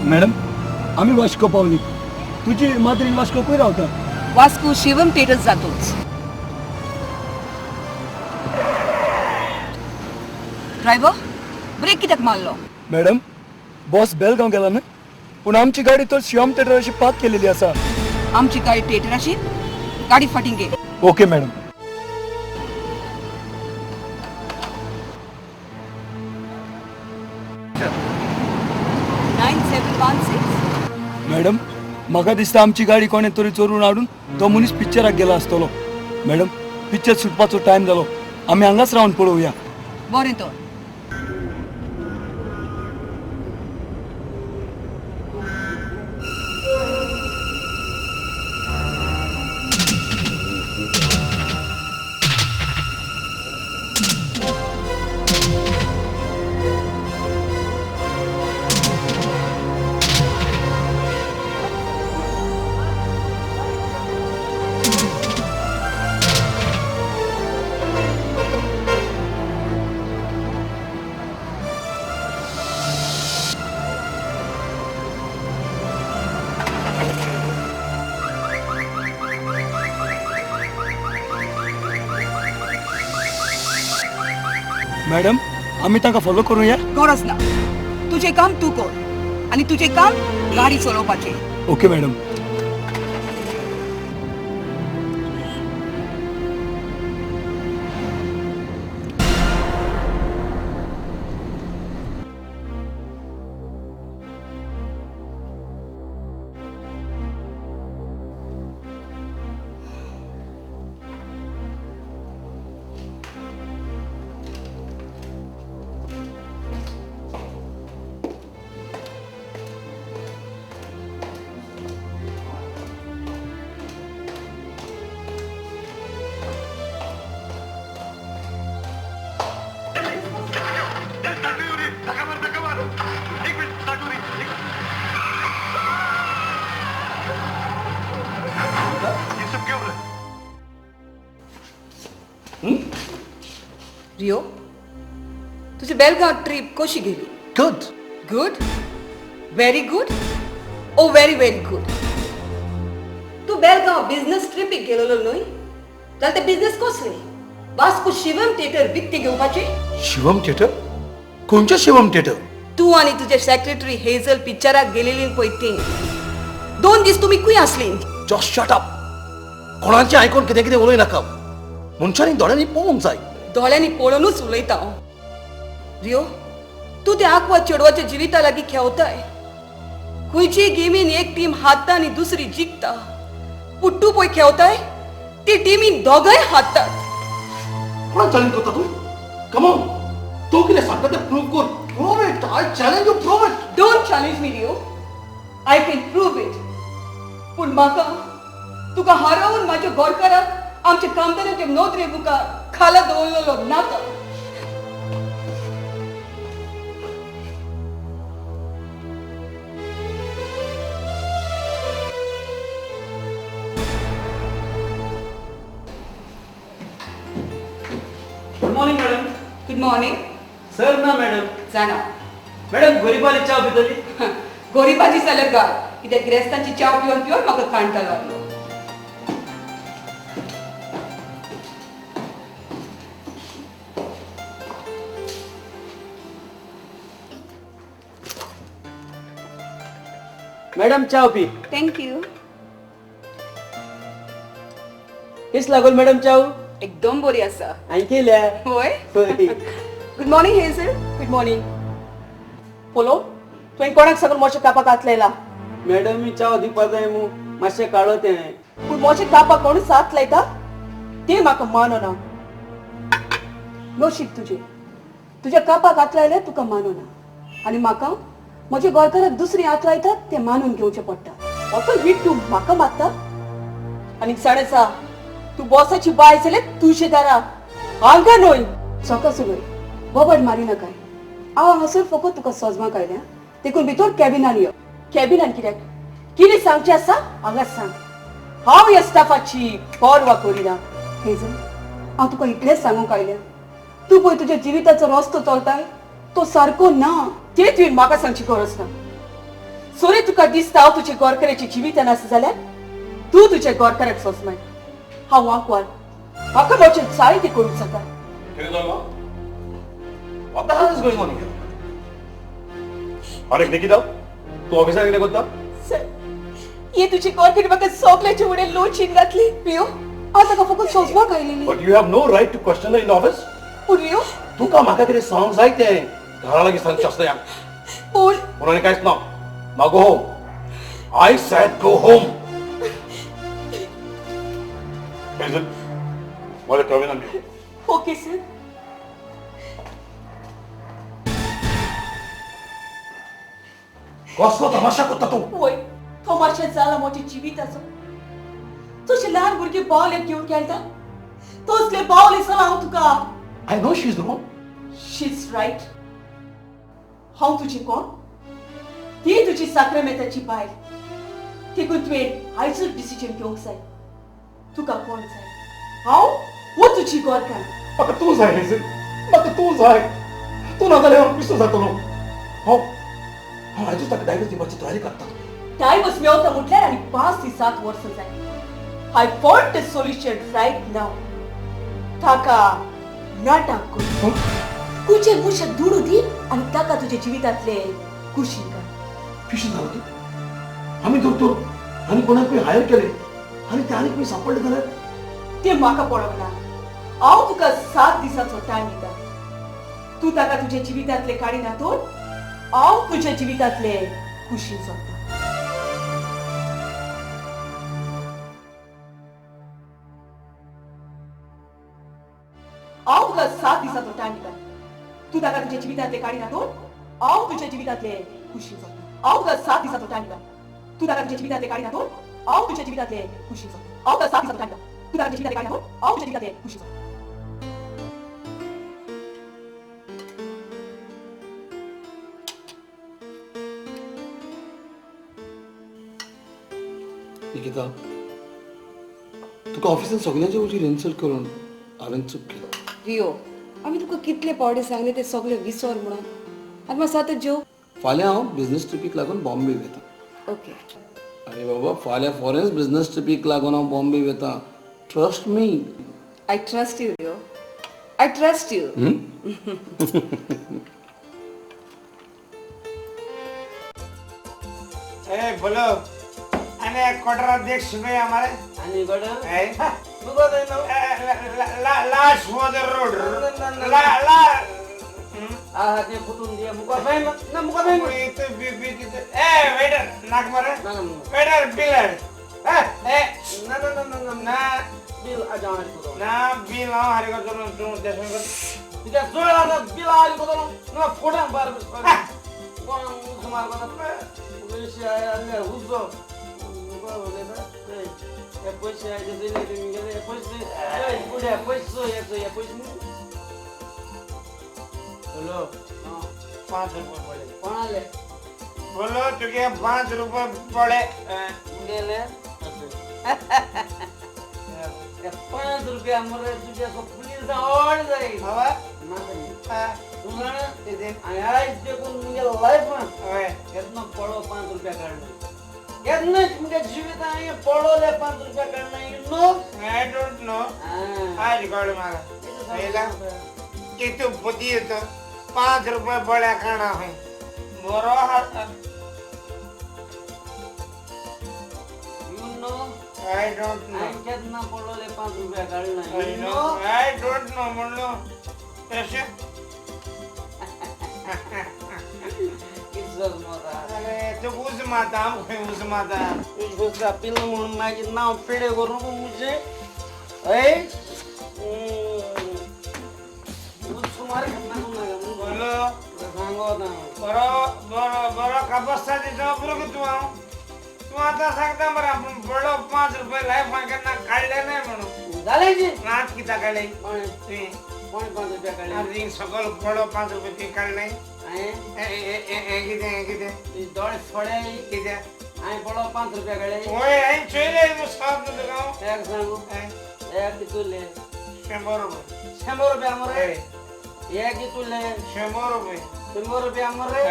मॅडम आम्ही वास्को पावली तुझी मात्रीन वास्को खंय रावता वास्को शिवम थिएटर्स जातोच ड्रायव्हर ब्रेक कित्याक मारलो मॅडम बॉस बेळगांव गेला न्हय पूण आमची गाडी तर शिवम थिएटर अशी पार्क केलेली आसा आमची गाडी थिएटराची गाडी फाटींग घे ओके मॅडम मॅडम म्हाका दिसता आमची गाडी कोणे तरी चोरून हाडून तो मनीस पिक्चराक गेला आसतलो मॅडम पिक्चर सुटपाचो टायम जालो आमी हांगाच रावन पळोवया बरें तर मॅडम आम्ही ताका फॉलो करूया गरज ना तुझे काम तू कर आणि तुझे काम गाडी चलोवपाचे ओके मॅडम रियो तुझी बेळगाव ट्रिप कशी गेली गुड गुड व्हेरी गुड ओ व्हेरी व्हेरी गुड तू बेळगाव बिझनेस ट्रिपीक गेलेलो न्हय जाल्यार ते बिझनेस कसले वास्को शिवम थिएटर विकते घेवपाचे शिवम थिएटर कोणचे शिवम थिएटर तू आणि तुझे सेक्रेटरी हेझल पिक्चराक गेलेली पळय ती 2 दीस तुम्ही खंय आसली जस्ट शट अप कोणाचें आयकून कितें कितें उलय नाका मनशांनी दोळ्यांनी पळोवंक जाय दोळ्यांनी पळोवनूच उलयता रियो तू त्या आकवा चेडवाच्या जिविता लागीं खेवताय खंयची गेमीन एक टीम हारता आनी दुसरी जिखता पुट्टू पळय खेळताय ती टिमीन दोगांय हारतात. कोणाक चॅलेंज करता तूं? कम ऑन, तूं कितें सांगता तें प्रूव कर. Prove it. I challenge you. Prove it. Don't challenge me Rio. I can prove it. पूण म्हाका तुका हारोवन म्हाज्या गोरकाराक आमच्या कामदारांच्या नोदरे मुखार खाला दवरलेलो नाका. Good morning madam. Good morning. Sir ना मॅडम. जाणा मॅडम गोरीपाली च्या पितली. गोरीबाजी जाल्यार गाय कित्याक गिरेस्तांची च्या पिवन पिवन म्हाका काणटा लागलो. मॅडम च्या पी. थँक्यू. केस लागोल मॅडम च्या एकदम बरी आसा. हांवें केल्या. होय. Good morning Hazel. Good morning. Polo तुवें कोणाक सांगून मोच्या कापाक हात लायला? मॅडम मी च्या दिवपा जाय मू मातशें काडो तें. पूण मोच्या कापाक कोण साथ लायता ते म्हाका मानना. नशीब तुजें. तुज्या कापाक हात लायले तुका मानना आनी म्हाका म्हज्या गोरकाराक दुसरी हात लायतात ते मानून घेवचें पडटा. असो वीट तूं म्हाका मागता? आनी सणसा तूं बॉसाची बाय जाल्यार तुझे दारा हांगा न्हय. सका सुगय बोबड मारी नाकाय. हांव हांगासर फकत तुका सजमाक आयल्या देखून भितर कॅबिनान यो. कॅबिनान कित्याक कितें सांगचें आसा हांगा सांग. हांव ह्या स्टाफाची पर्वा करिना. हेजल हांव तुका इतलेंच सांगूंक आयलें तूं पळय तुज्या जिविताचो रस्तो चलताय तो सारको ना ते तुवें म्हाका सांगची गरज ना. सोरे तुका दिसता हांव तुजे गोरकाराची जिवितान आसा जाल्यार तूं तुज्या गोरकाराक सोजमाय. हांव वांकवार म्हाका म्हजें जाय तें करूंक जाता. What the hell is going on here? अरे निकिता, तू ऑफिसात कितें करता? सर ये तुजी गोरकार म्हाका सगळ्याचे फुडें लोटशीन घातली. पियो हांव ताका फकत सोजमाक आयलेली. But you have no right to question her in the office. पूण रियो तुका म्हाका कितें सांगूंक जाय तें घरा लागीं सांगचें आसता ह्या. पूण पुराणी कांयच ना. Now go home. I said go home. Hazel, मला कॅबिनान ये. Okay sir. कसलो तमाशा करता तू? होय तमाशा जाला मोठ्या जिविताचो. तुझे ल्हान भुरगे बावले घेवन खेळटा तसले बावले सला हांव तुका. I know she's wrong. शीज रायट. हांव तुजी कोण? ती तुजी साक्रामेंताची बायल. देखून तुवें आयजूच डिसिजन घेवंक जाय. तुका कोण जाय? हांव वो तुजी गोरकार. म्हाका तूं जाय हेजल. म्हाका तूं जाय. तूं ना जाल्यार हांव पिसो जातलो. हांव आयजूच ताका डायव्हर्स दिवपाची तयारी करता. डायव्हर्स मेळटा म्हटल्यार आनी 5 ते 7 वर्सां जाय. I found the solution right now. ताका नाटक कर. कुचे मुशे दुडू दी आनी ताका तुज्या जिवितांतले कुशीन कर. पिशे जालो तूं. आमी दोतोर आनी कोणाक हायर केले आनी ते आनीक सांपडले जाल्यार ते म्हाका पडना. हांव तुका 7 दिसांचो टायम दिता. तूं ताका तुज्या जिवितांतले काडिना तर हांव तुज्या जिवितांतले कुशीन सोदता. हांव तुका 7 दिसांचो टायम दिता. तूं ताका तुज्या जिवितांतले काडिना तर हांव तुज्या जिवितांतले कुशीन सोदता. हांव तुका 7 दिसांचो टायम दिता. तूं ताका तुज्या जिवितांतले काडिना तर हांव तुज्या जिवितांतले कुशीन सोदता. हांव तुका 7 दिसांचो टायम दिता. तूं ताका तुज्या जिवितांतले काडिना तर हांव तुज्या जिवितांतले कुशीन सोदता. निकिता, तुका ऑफिसांत सगळ्यांच्या वयची इन्सल्ट करून हांवें चूक केली. रियो आमी तुका कितले पावडे सांगले ते सगळे विसर म्हणून. आनी मातसो आतां जेव. फाल्यां हांव बिझनेस ट्रिपीक लागून बॉम्बे वयता. ओके. अरे बाबा फाल्यां फॉरेन बिझनेस ट्रिपीक लागून हांव बॉम्बे वयता. Trust me. I trust you Rio. I trust you. ए बोलो अने क्वार्टर देख सुनो हमारे आणि गड लास्ट मदर रोड ला आ ते फुटून दे मुका भाई ना मुका भाई ए वेटर नाक मारे वेटर बिलर ना बिल अजान को ना बिल हारे को तो देशन को तुझे जोड़ आता बिल हारे को तो ना फोड़ा बार कौन कुमार को तो पुलिस आया ले हुजो को बोले था ये पैसे आए जो दिले तुम ये पैसे ये बुढ़े पैसे ये पैसे बोलो 5 रुपए पड़े कौन ले बोलो तुझे 5 रुपए पड़े गेले 5 रुपया मरे तुझे को पुलिस ओढ जाईल हवा तुम्हाला ते दे आणि देखून मुंगे लाईफ होय यातनं पळो 5 रुपया काढणं यातनं तुमच्या जीवित आहे पळोले 5 रुपया काढणं you know I don't know I record मागा पहिला की तू बुद्धी येतो 5 रुपये बळ्या खाणा है मोरो हात you know I don't know. I कितना पड़ोले 5 रुपया काढना है. You know? I don't know म्हणलो. कैसे? किसच माता. अरे तो उस माता हम कोई उस माता. उसका पिल्लू म्हणून माझे नाव पेडे करू नको मुझे. ए? तुम्हारे कितना ना बोलो. सांगो ना. बरो कापस्ता दिसो बरो की तू आऊ. तू आता सांगता बरं आपण बडो 5 रुपये लाईफ मार्केटना काढले नाही म्हणून झाले जी नाच किता काढले तुम्ही 5 रुपये काढले आणि सगळं बडो 5 रुपये ते काढले किती ती डोळे फोडे किती आणि बडो 5 रुपये काढले होय आणि चोयले मग साथ न लगाव एक सांगू एक कितुले 100 रुपये आमरे एक कितुले 100 रुपये आमरे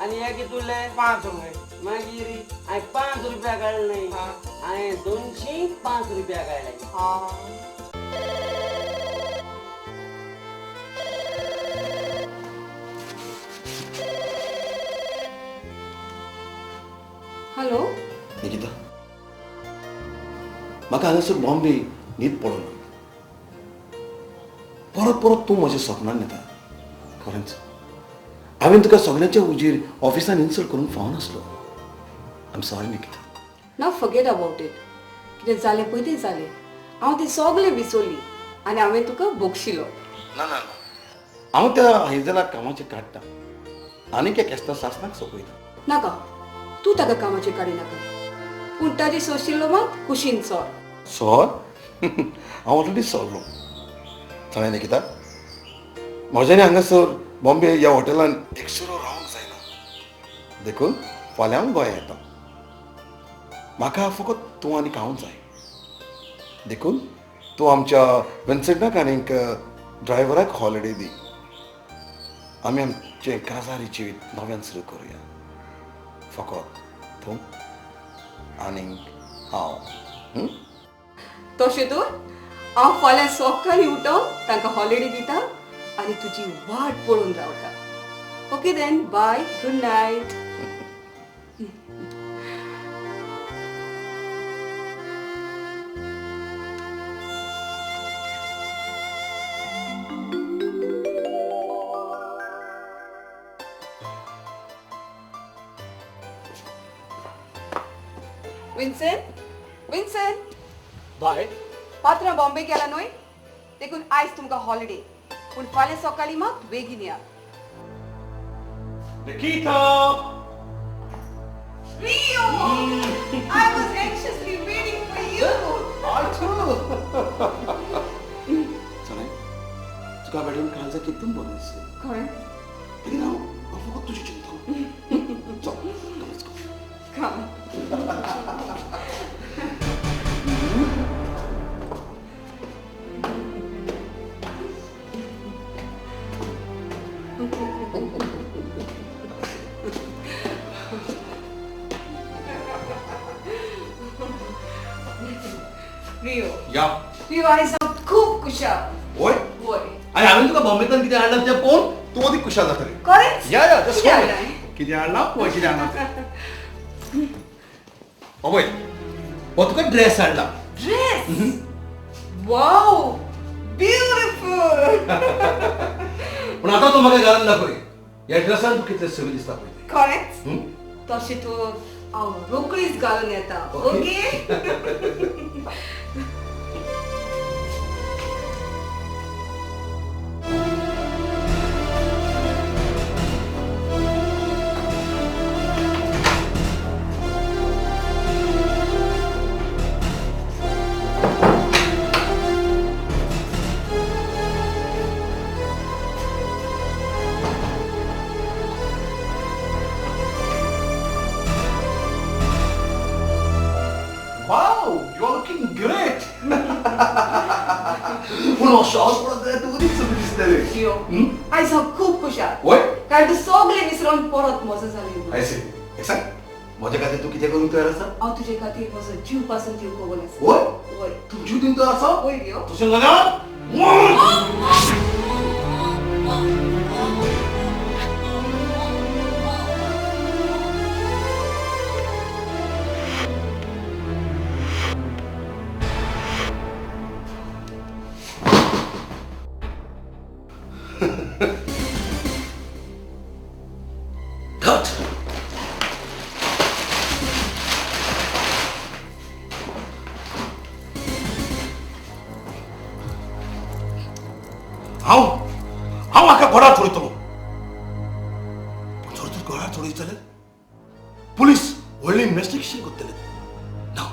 आणि एक कितुले 5 रुपये मागिरी आणि 5 रुपया काढलं नाही आणि 205 रुपया काढले हॅलो निकिता म्हाका हांगासर बॉम्बे न्हीद पडना परत परत तूं म्हज्या सपनान येता खरेंच हांवें तुका सगळ्यांच्या हुजीर ऑफिसान इन्सल्ट करूंक फावनासलो आय एम सॉरी निकिता ना फॉरगेट अबाउट इट कितें जालें पळय तें जालें हांव तें सगळें विसरली आनी हांवें तुका बक्षिलो ना ना हांव त्या आयजलाक कामाचें काडटा आनीक एक एस्ता सासणाक सोपयता नाका तूं ताका कामाचेर काडिनाका पूण ताजी सोशिल्लो मात कुशीन सोर सॉर हांव ऑलरेडी सोरलो थंय निकिता म्हज्यानी हांगासर बॉम्बे ह्या हॉटेलान एक सुरो रावंक जायना देखून फाल्यां हांव गोंया येता म्हाका फकत तूं आनीक हांव जाय देखून तूं आमच्या विन्सेंटाक आनीक ड्रायव्हराक हॉलिडे दी आमी आमचें काजारी जिवीत नव्यान सुरू करुया फकत तूं आनीक हांव तशें तर हांव फाल्यां सकाळीं उठोवन तांकां हॉलिडे दिता आनी तुजी वाट पळोवन रावता okay then bye good night Vincent bye पात्र बॉम्बे गेला न्हय देखून आयज तुमकां हॉलिडे पूण फाल्यां सकाळीं मात बेगीन या Nikita Rio! I was anxiously waiting for you. I too. चला तुका भेटून काळजा कितून बरें दिसलें खरें लेकिन हांव फकत तुजी चिंता Come. Rio. या Rio आयज हांव खूब खुशाल. होय होय. आनी हांवें तुका बॉम्बेतल्यान कितें हाडलां तें पळोवन तूं अदीक खुशाल जातली खरेंच? या जस्ट कितें हाडलां? कितें हाडलां पळय कितें हाडलां तें पळय हो तुका ड्रेस हाडला Dress. Wow. Beautiful. पूण आतां तूं म्हाका घालून दाखय ह्या ड्रेसान तूं कितलें सवी दिसता पळय Correct? तशें तर हांव रोकडीच घालून येता. Okay? Wow, you're looking great. पूण शॉर्ट पडत तू कधी सगळी दिसतले. यो, आयज हांव खूब खुशाल. वय? कारण तूं सगळें विसरून परत म्हजो जाली. I see. सांग, म्हज्या खातीर तू कितें करूंक तयार आसा? हांव तुजे खातीर म्हजो जीव पासून जीव कोवून आसा. वय? वय. तू जीव दिवंक तयार आसा? वय यो. तशें जाल्यार Cut! हांव हाका घोडा चोरयतलो. जर तूं घोडा चोरयत जाल्यार पुलीस व्हडली इन्व्हेस्टिगेशन करतले. ना,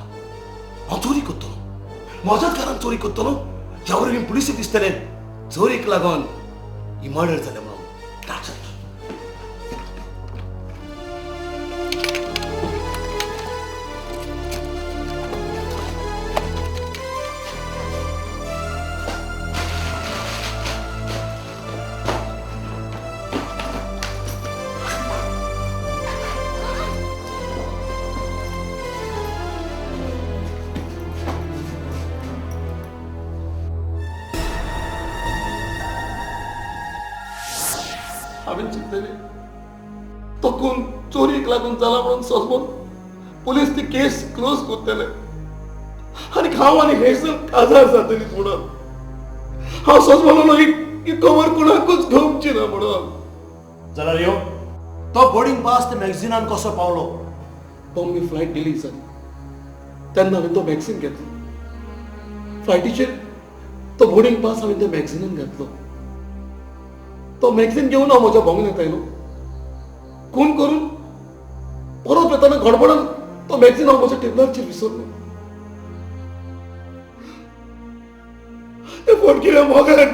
हांव चोरी करतलो. म्हज्याच घरांत चोरी करतलो. ह्या वरवीं पुलिसेक दिसतले चोरीक लागून ही मर्डर जालें म्हणून. That's it. हांवें चिंतलें तो खून चोरीक लागून जाला म्हणून सजमोन पुलीस ती केस क्लोज करतले आनी हांव आनी हेसन काजार जातली म्हणून हांव सजमोलो ही खबर कोणाकूच घेवची ना म्हणून. जाल्यार यो तो बोर्डिंग पास ते मॅगझिनान कसो पावलो? बॉम्बे फ्लायट डिलीट जाली तेन्ना हांवें तो मॅगझीन घेतलो. फ्लायटीचेर तो बोर्डिंग पास हांवें त्या मॅगझिनान घातलो. तो मॅगझीन घेवन हांव म्हज्या भोंगण्यात आयलो. खून करून परत येताना गडबडान तो मॅगझीन हांव म्हज्या टेबलाचेर विसरलो. ते फोडकिल्या मोगान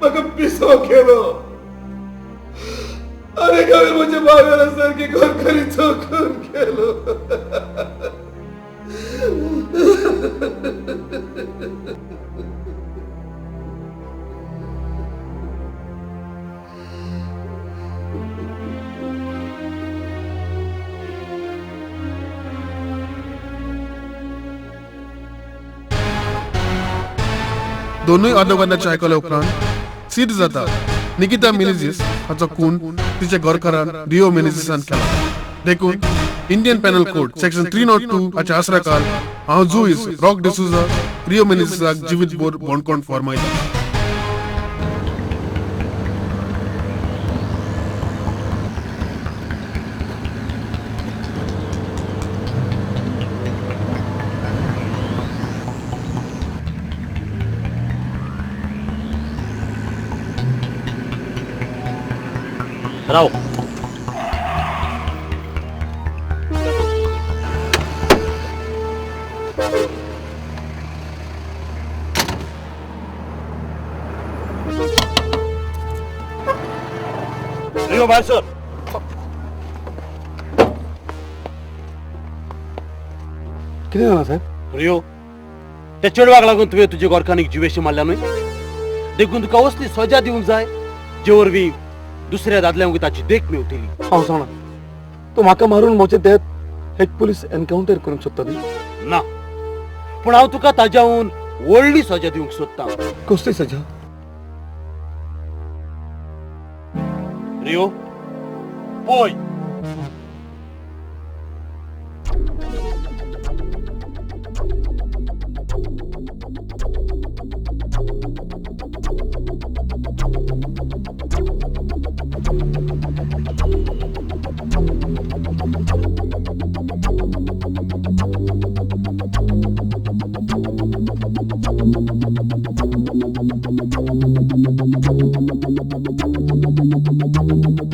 म्हाका पिसो केलो आनी हांवें म्हज्या भाव्याला सारकी घरखरीचो खून केलो. दोनूय आदोगादाच्या आयकल्या उपरांत सिद्ध जाता निकिता मेनेझीस हाचो खून तिच्या घरकारान रिओ मेनेझीसान केला. देखून इंडियन पेनल कोड सेक्शन 302 हाच्या आसराखाल हांव जुईस रॉक डिसूजा रिओ मेनेझीसाक जिवीतभर बोंडकोण फर्मायता. राव रिओ भायर सर. कितें जालां साहेब? रिओ त्या चेडवाक लागून तुवें तुज्या गोरखानीक जिवेशी मारल्या न्हय. देखून तुका असली सजा दिवंक जाय जे वरवीं दुसऱ्या दादल्यांक ताची देख मेवतली. हांव जाणा तूं म्हाका मारून म्हजे देत एक पुलीस एनकावंटर करूंक सोदतली. ना, पूण हांव तुका ताज्याहून व्हडली सजा दिवंक सोदतां. कसली सजा? रिओ पळय, Thank you.